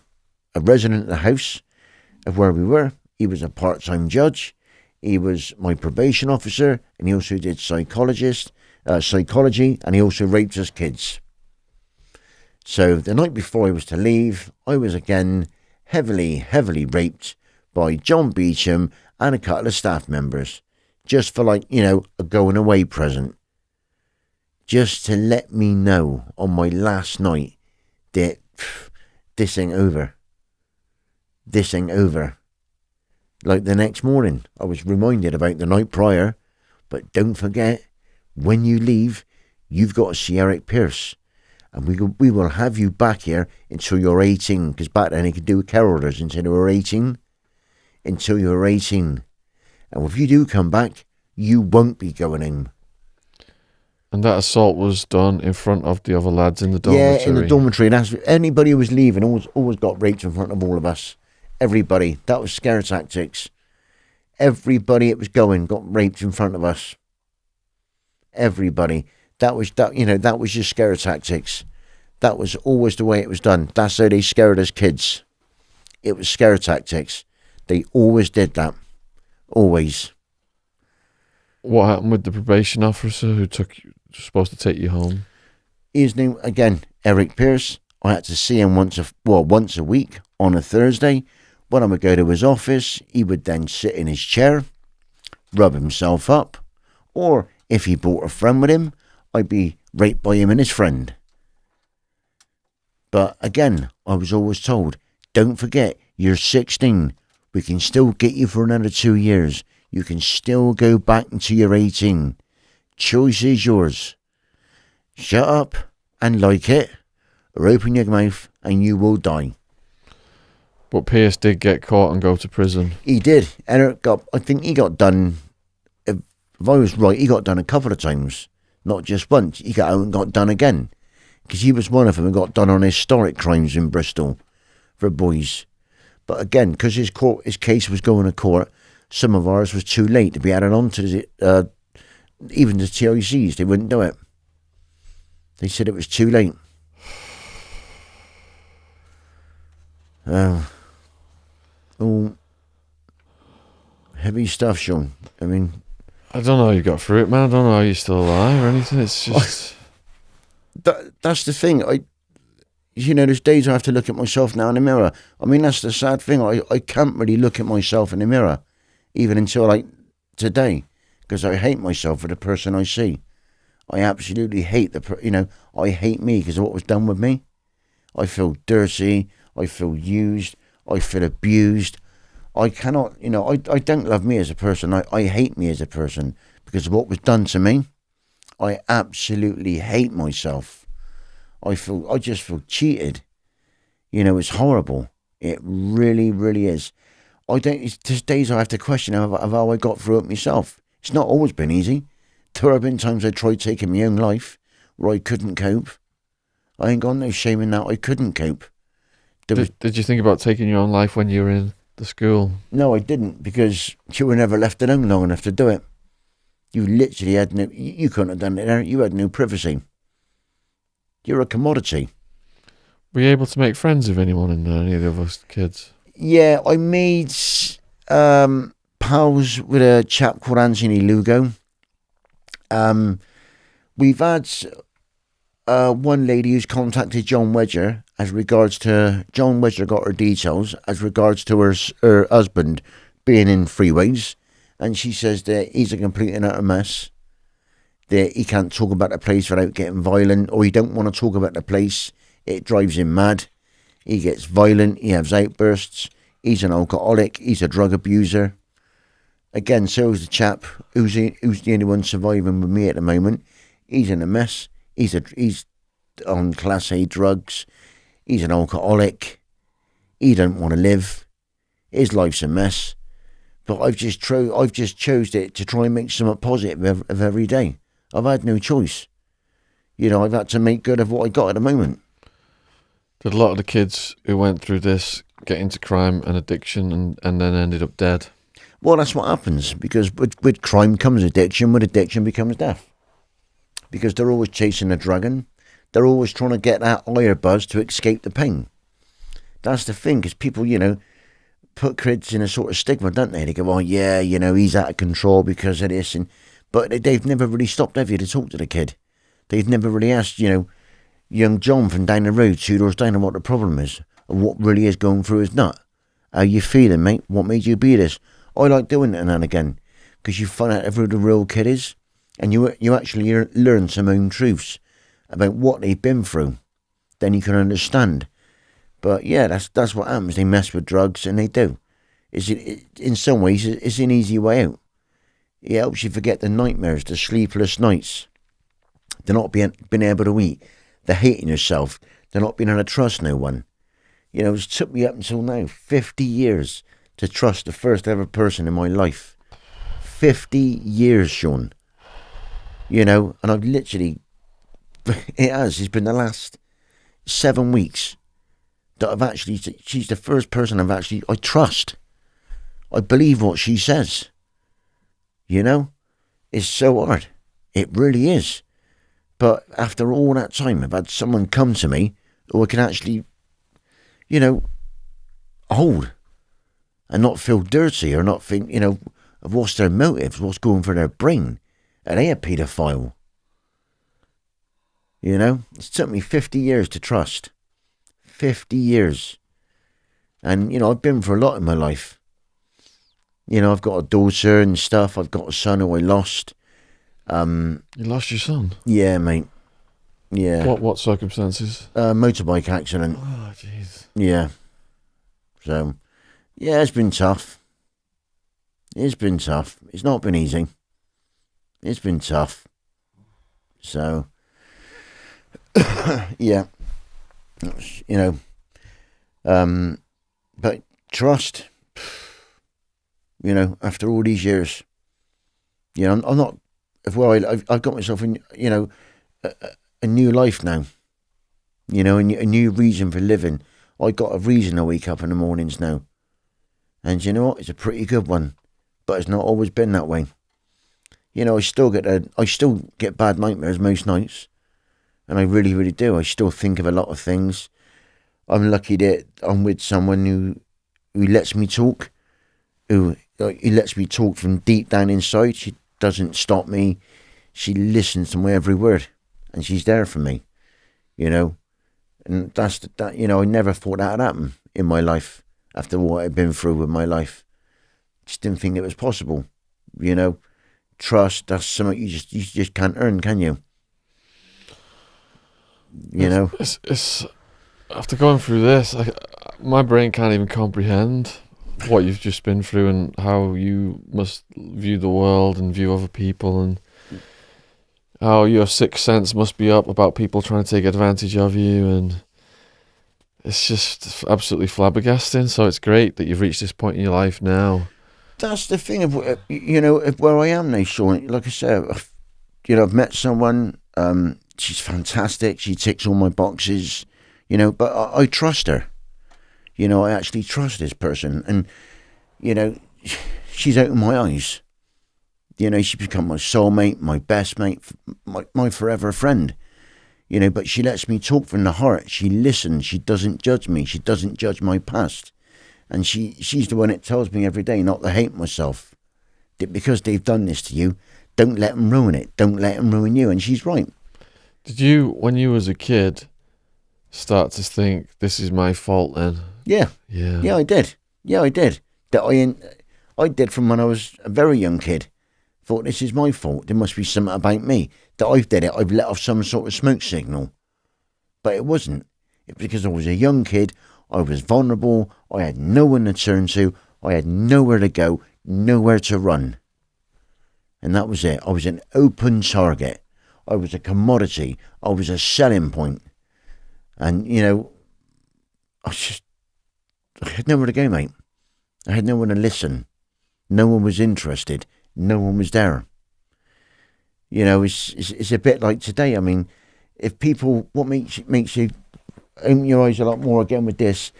resident of the house of where we were. He was a part-time judge. He was my probation officer, and he also did psychology, and he also raped us kids. So the night before I was to leave, I was again heavily, heavily raped by John Beecham and a couple of staff members, just for, like, you know, a going away present. Just to let me know on my last night that this ain't over. This ain't over. Like the next morning, I was reminded about the night prior, but don't forget, when you leave, you've got to see Eric Pierce. And we will have you back here until you're 18, because back then he could do care orders until you were 18. Until you're 18. And if you do come back, you won't be going home. And that assault was done in front of the other lads in the dormitory? Yeah, in the dormitory. That's, anybody who was leaving always got raped in front of all of us. Everybody. That was scare tactics. Everybody it was going got raped in front of us. Everybody. That was just scare tactics. That was always the way it was done. That's how they scared us kids. It was scare tactics. They always did that. Always. What happened with the probation officer who supposed to take you home? His name, again, Eric Pierce. I had to see him once a week on a Thursday. When I would go to his office, he would then sit in his chair, rub himself up, or if he brought a friend with him, I'd be raped by him and his friend. But again, I was always told, don't forget, you're 16. We can still get you for another 2 years. You can still go back until you're 18. Choice is yours. Shut up and like it, or open your mouth and you will die. But Pierce did get caught and go to prison. He did. I think he got done, if I was right, he got done a couple of times. Not just once. He got out and got done again. Because he was one of them and got done on historic crimes in Bristol for boys. But again, because his case was going to court, some of ours was too late to be added on to even the TICs. They wouldn't do it. They said it was too late. All heavy stuff, Shaun. I mean, I don't know how you got through it, man. I don't know how you're still alive or anything. It's just... That's the thing. There's days I have to look at myself now in the mirror. I mean, that's the sad thing. I can't really look at myself in the mirror, even until like today, because I hate myself for the person I see. I absolutely hate I hate me because of what was done with me. I feel dirty. I feel used. I feel abused. I cannot, I don't love me as a person. I hate me as a person because of what was done to me. I absolutely hate myself. I just feel cheated. It's horrible. It really, really is. There's days I have to question of how I got through it myself. It's not always been easy. There have been times I tried taking my own life where I couldn't cope. I ain't got no shame in that. I couldn't cope. Did you think about taking your own life when you were in the school? No, I didn't, because you were never left alone long enough to do it. You literally had no. You couldn't have done it there. You had no privacy. You're a commodity. Were you able to make friends with anyone in there, any of the other kids? Yeah, I made pals with a chap called Anthony Lugo. We've had one lady who's contacted John Wedger as regards to John Wedger got her details as regards to her husband being in freeways, and she says that he's a complete and utter mess. That he can't talk about the place without getting violent, or he don't want to talk about the place. It drives him mad. He gets violent. He has outbursts. He's an alcoholic. He's a drug abuser. Again, so is the chap who's the only one surviving with me at the moment. He's in a mess. He's on Class A drugs. He's an alcoholic. He don't want to live. His life's a mess. But I've just chose it to try and make something positive of every day. I've had no choice. I've had to make good of what I got at the moment. Did a lot of the kids who went through this get into crime and addiction and then ended up dead? Well, that's what happens, because with crime comes addiction. With addiction becomes death. Because they're always chasing a dragon. They're always trying to get that higher buzz to escape the pain. That's the thing, because people, put kids in a sort of stigma, don't they? They go, oh yeah, he's out of control because of this. But they've never really stopped, have you, to talk to the kid. They've never really asked, young John from down the road, 2 doors down, what the problem is, and what really is going through his nut. How you feeling, mate? What made you be this? I like doing it now and again, because you find out who the real kid is, and you actually learn some own truths about what they've been through. Then you can understand. But yeah, that's what happens. They mess with drugs, and they do. In some ways, it's an easy way out. It helps you forget the nightmares, the sleepless nights, the not being able to eat, the hating yourself, the not being able to trust no one. It took me up until now 50 years to trust the first ever person in my life. 50 years, Shaun. And I've literally, it's been the last 7 weeks that she's the first person I trust. I believe what she says. It's so hard. It really is. But after all that time, I've had someone come to me who I can actually, hold and not feel dirty or not think, of what's their motives, what's going through their brain. Are they a paedophile? It's took me 50 years to trust. 50 years. And, I've been for a lot in my life. I've got a daughter and stuff. I've got a son who I lost. You lost your son? Yeah, mate. Yeah. What circumstances? Motorbike accident. Oh, jeez. Yeah. So, yeah, it's been tough. It's been tough. It's not been easy. It's been tough. So, yeah. But trust, after all these years, I'm not, I've got myself in, a new life now, a new reason for living. I got a reason to wake up in the mornings now. And you know what? It's a pretty good one, but it's not always been that way. I still get bad nightmares most nights, and I really, really do. I still think of a lot of things. I'm lucky that I'm with someone who lets me talk, who lets me talk from deep down inside. She doesn't stop me. She listens to my every word, and she's there for me, And that's that. I never thought that'd happen in my life after what I've been through with my life. Just didn't think it was possible, Trust, that's something you just can't earn, can you? It's after going through this, my brain can't even comprehend what you've just been through and how you must view the world and view other people, and how your sixth sense must be up about people trying to take advantage of you, and it's just absolutely flabbergasting. So it's great that you've reached this point in your life now. That's the thing of where I am now, Shaun. Like I said, I've met someone. She's fantastic. She ticks all my boxes. But I trust her. You know, I actually trust this person. And, you know, she's out of my eyes. You know, she's become my soulmate, my best mate, my forever friend. You know, but she lets me talk from the heart. She listens. She doesn't judge me. She doesn't judge my past. And she's the one that tells me every day not to hate myself. That because they've done this to you, don't let them ruin it. Don't let them ruin you. And she's right. Did you, when you was a kid, start to think, this is my fault then? Yeah. Yeah. Yeah, I did. Yeah, I did. That I did from when I was a very young kid. Thought, this is my fault. There must be something about me. That I've did it. I've let off some sort of smoke signal. But it wasn't. It's because I was a young kid. I was vulnerable. I had no one to turn to. I had nowhere to go. Nowhere to run. And that was it. I was an open target. I was a commodity. I was a selling point. And, you know, I had nowhere to go, mate. I had no one to listen. No one was interested. No one was there. You know, it's a bit like today. I mean, if people, what makes you open your eyes a lot more again with this,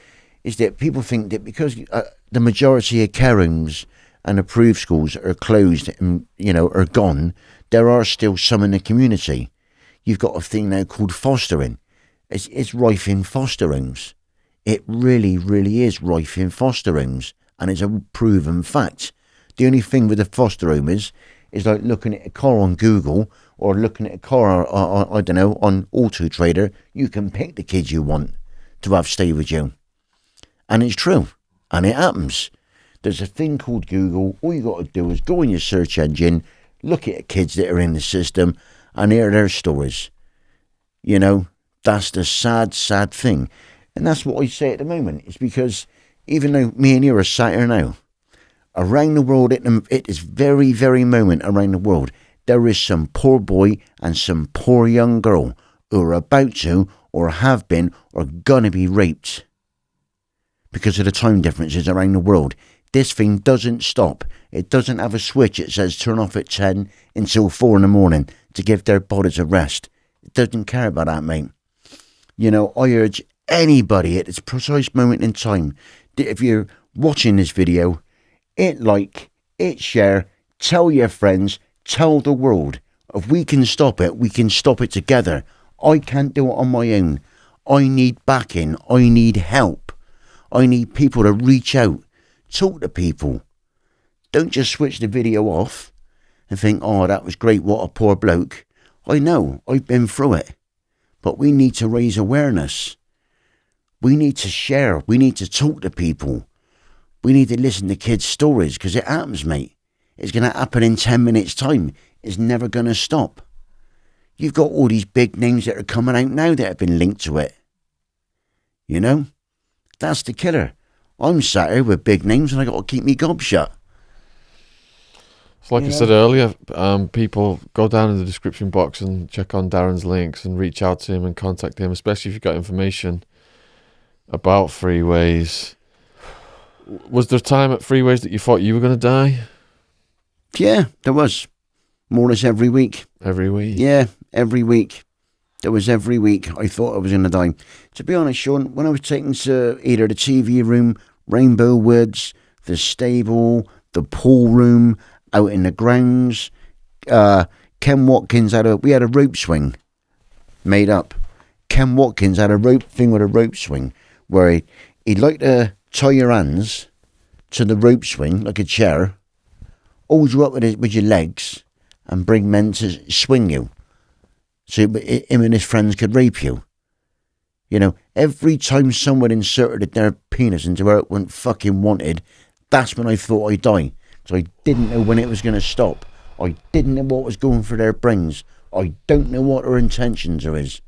is that people think that because the majority of care homes and approved schools are closed and, you know, are gone, there are still some in the community. You've got a thing now called fostering. It's rife in foster homes. It really, really is rife in foster homes. And it's a proven fact. The only thing with the foster home is like looking at a car on Google or looking at a car, I don't know, on Auto Trader. You can pick the kids you want to have stay with you. And it's true. And it happens. There's a thing called Google. All you got to do is go in your search engine, look at kids that are in the system, and hear their stories. You know, that's the sad, sad thing. And that's what I say at the moment. It's because even though me and you are sat here now, around the world, at this very, very moment around the world, there is some poor boy and some poor young girl who are about to, or have been, or going to be raped because of the time differences around the world. This thing doesn't stop. It doesn't have a switch. It says turn off at 10 until 4 in the morning to give their bodies a rest. It doesn't care about that, mate. You know, I urge anybody at this precise moment in time that if you're watching this video, hit like, hit share, tell your friends, tell the world. If we can stop it, we can stop it together. I can't do it on my own. I need backing. I need help. I need people to reach out. Talk to people. Don't just switch the video off and think, oh, that was great, what a poor bloke. I know, I've been through it. But we need to raise awareness. We need to share. We need to talk to people. We need to listen to kids' stories because it happens, mate. It's going to happen in 10 minutes' time. It's never going to stop. You've got all these big names that are coming out now that have been linked to it. You know? That's the killer. I'm sat here with big names and I got to keep me gob shut. So like I said earlier, people go down in the description box and check on Darren's links and reach out to him and contact him, especially if you've got information about freeways. Was there a time at freeways that you thought you were going to die? Yeah, there was. More or less every week. Every week? Yeah, every week. There was every week I thought I was going to die. To be honest, Shaun, when I was taken to either the TV room, Rainbow Woods, the stable, the pool room, out in the grounds, Ken Watkins we had a rope swing made up. Ken Watkins had a rope thing with a rope swing where he'd like to tie your hands to the rope swing like a chair, hold you up with your legs and bring men to swing you. So him and his friends could rape you. You know, every time someone inserted their penis into where it wasn't fucking wanted, that's when I thought I'd die. So I didn't know when it was going to stop. I didn't know what was going through their brains. I don't know what their intentions is.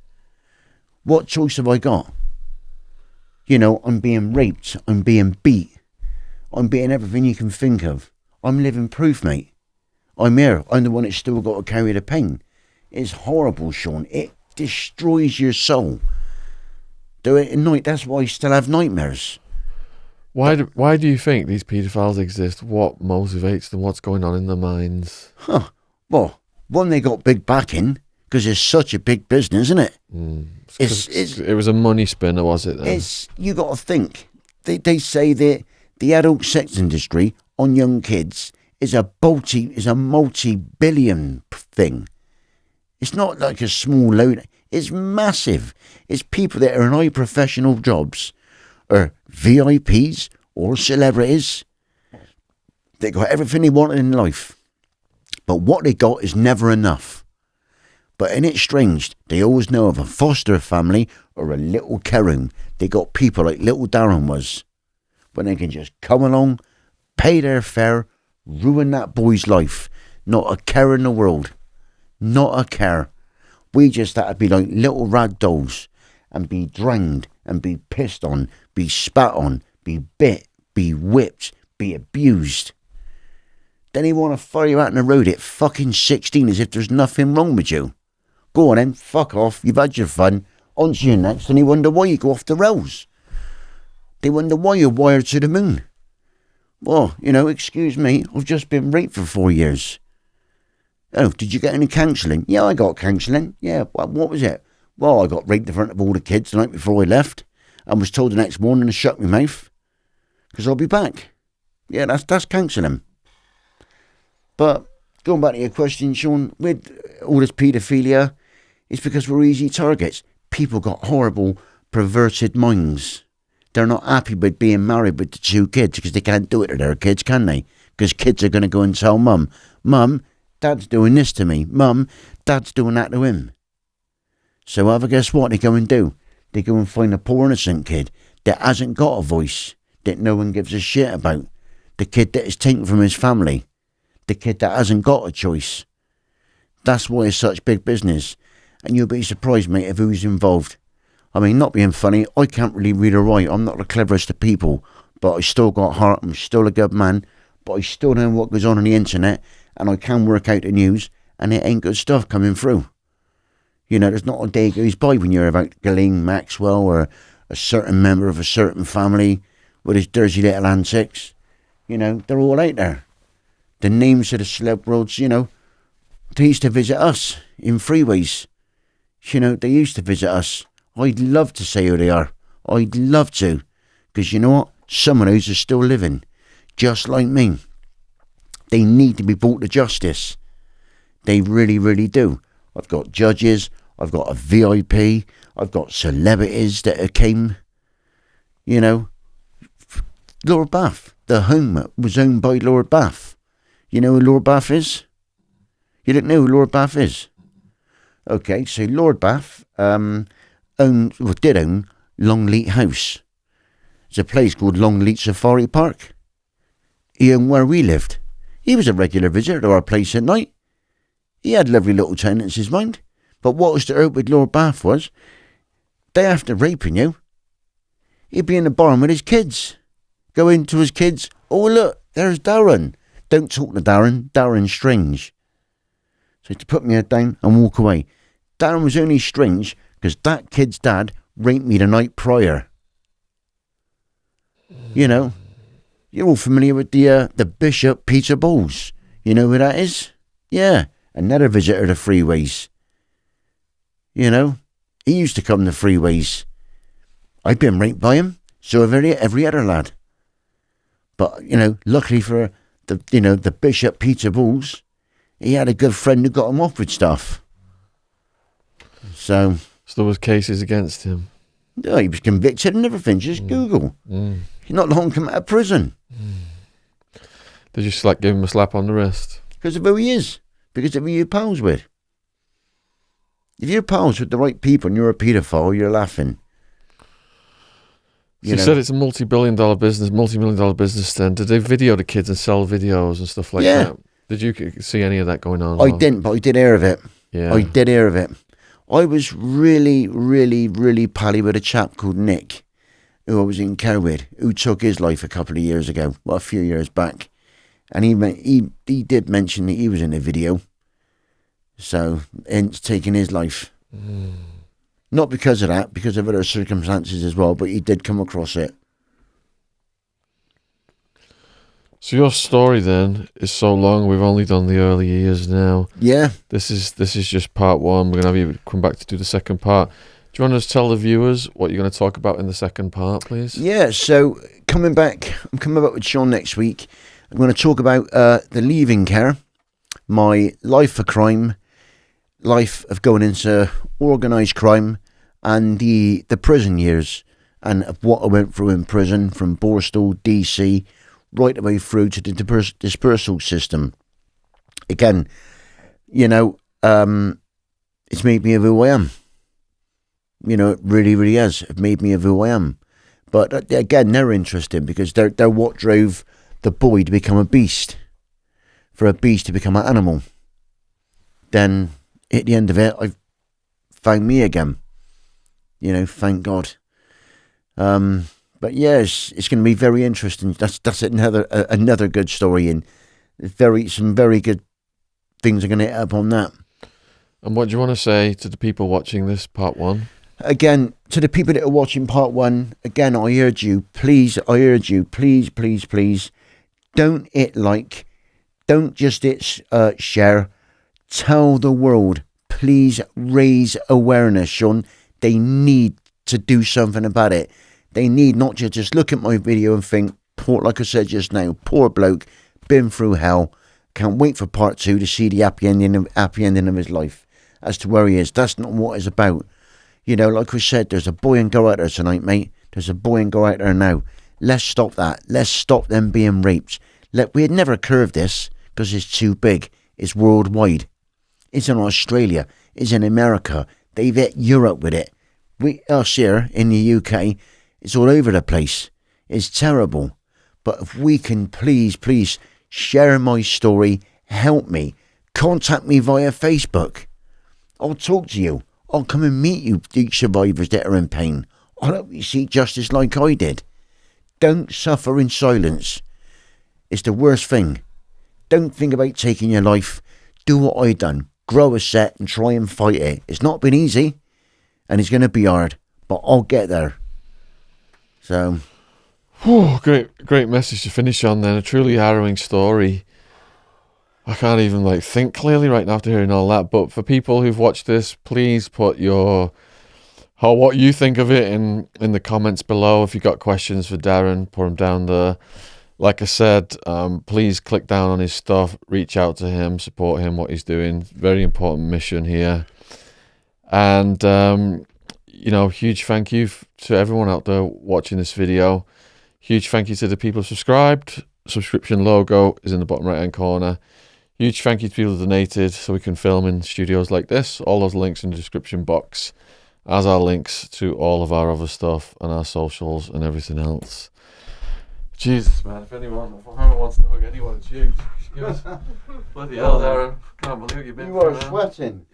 What choice have I got? You know, I'm being raped. I'm being beat. I'm being everything you can think of. I'm living proof, mate. I'm here. I'm the one that's still got to carry the pain. It's horrible, Shaun. It destroys your soul. Do it at night. That's why I still have nightmares. Why do you think these paedophiles exist? What motivates them? What's going on in their minds? Well, one, they got big backing because it's such a big business, isn't it? It was a money spinner, was it then? You got to think. They say that the adult sex industry on young kids is a multi-billion thing. It's not like a small load. It's massive. It's people that are in high professional jobs, or VIPs, or celebrities. They got everything they wanted in life. But what they got is never enough. But ain't it strange? They always know of a foster family or a little care home. They got people like little Darren was. When they can just come along, pay their fare, ruin that boy's life. Not a care in the world. Not a care. We just had to be like little rag dolls and be drained and be pissed on, be spat on, be bit, be whipped, be abused. Then he want to fire you out in the road at fucking 16 as if there's nothing wrong with you. Go on then, fuck off, you've had your fun, on to your next, and they wonder why you go off the rails. They wonder why you're wired to the moon. Well, excuse me, I've just been raped for 4 years. Oh, did you get any counselling? Yeah, I got counselling. Yeah, what was it? Well, I got raped in front of all the kids the night before I left and was told the next morning to shut my mouth because I'll be back. Yeah, that's counselling. But going back to your question, Shaun, with all this paedophilia, it's because we're easy targets. People got horrible, perverted minds. They're not happy with being married with the 2 kids because they can't do it to their kids, can they? Because kids are going to go and tell Mum, Dad's doing this to me. Mum, Dad's doing that to him. So ever guess what they go and do? They go and find a poor innocent kid that hasn't got a voice, that no one gives a shit about. The kid that is taken from his family. The kid that hasn't got a choice. That's why it's such big business. And you'll be surprised, mate, of who's involved. I mean, not being funny, I can't really read or write. I'm not the cleverest of people. But I still got heart. I'm still a good man. But I still know what goes on the internet. And I can work out the news. And it ain't good stuff coming through. There's not a day goes by when you're about Ghislaine Maxwell or a certain member of a certain family with his dirty little antics. They're all out there. The names of the celeb worlds, they used to visit us in freeways. They used to visit us. I'd love to say who they are. I'd love to. Because you know what? Some of those are still living. Just like me. They need to be brought to justice. They really, really do. I've got judges. I've got a VIP. I've got celebrities that came. Lord Bath. The home was owned by Lord Bath. You know who Lord Bath is? You don't know who Lord Bath is? Okay, so Lord Bath did own Longleat House. It's a place called Longleat Safari Park. He owned where we lived. He was a regular visitor to our place at night. He had lovely little tenants, his mind. But what was to hurt with Lord Bath was, day after raping you, he'd be in the barn with his kids. Go into his kids, oh look, there's Darren. Don't talk to Darren, Darren's strange. So he had to put me head down and walk away. Darren was only strange because that kid's dad raped me the night prior. You're all familiar with the Bishop Peter Bowles. You know who that is? Yeah, another visitor to freeways. He used to come to freeways. I've been raped by him, so have every other lad. But, luckily for the Bishop Peter Bowles, he had a good friend who got him off with stuff. So there was cases against him? Yeah, he was convicted and everything. Just Google. He's not long come out of prison. They just give him a slap on the wrist? Because of who he is. Because of who you're pals with. If you're pals with the right people and you're a paedophile, you're laughing. You said it's a multi-million dollar business then. Did they video the kids and sell videos and stuff like that? Did you see any of that going on? I didn't, but I did hear of it. Yeah. I did hear of it. I was really, really, really pally with a chap called Nick, who I was in care with, who took his life a couple of years ago, a few years back. And he did mention that he was in the video. So, hence taking his life. Not because of that, because of other circumstances as well, but he did come across it. So your story then is so long. We've only done the early years now. Yeah. This is just part one. We're gonna have you come back to do the second part. Do you want to tell the viewers what you're going to talk about in the second part, please? Yeah, so I'm coming back with Shaun next week. I'm going to talk about the leaving care, my life for crime, life of going into organised crime, and the prison years, and of what I went through in prison from Borstal, DC, right the way through to the dispersal system. Again, you know, it's made me of who I am. You know, it really, really has. It made me of who I am. But again, they're interesting because they're what drove the boy to become a beast. For a beast to become an animal. Then, at the end of it, I found me again. You know, thank God. But yes, it's going to be very interesting. That's another good story, and some very good things are going to hit up on that. And what do you want to say to the people watching this part 1? Again, to the people that are watching part 1, again, I urge you, please, please, don't hit like, don't just hit share, tell the world, please raise awareness, Shaun. They need to do something about it. They need not to just look at my video and think, poor, like I said just now, poor bloke, been through hell, can't wait for part 2 to see the happy ending of his life as to where he is. That's not what it's about. You know, like we said, there's a boy and girl out there tonight, mate. There's a boy and girl out there now. Let's stop that. Let's stop them being raped. We'd never curve this because it's too big. It's worldwide. It's in Australia. It's in America. They've hit Europe with it. Us here in the UK, it's all over the place. It's terrible. But if we can please share my story, help me, contact me via Facebook. I'll talk to you. I'll come and meet you survivors that are in pain. I'll help you seek justice like I did. Don't suffer in silence. It's the worst thing. Don't think about taking your life. Do what I done. Grow a set and try and fight it. It's not been easy, and it's going to be hard, but I'll get there. So, great message to finish on then. A truly harrowing story. I can't even think clearly right now after hearing all that. But for people who've watched this, please put what you think of it in the comments below. If you've got questions for Darren, put them down there. Like I said, please click down on his stuff, reach out to him, support him, what he's doing. Very important mission here. And, huge thank you to everyone out there watching this video. Huge thank you to the people who subscribed. Subscription logo is in the bottom right hand corner. Huge thank you to people who donated so we can film in studios like this. All those links in the description box, as are links to all of our other stuff and our socials and everything else. Jesus, man, if whoever wants to hug anyone, it's you. Bloody hell, Darren. Can't believe you've been through that. sweating.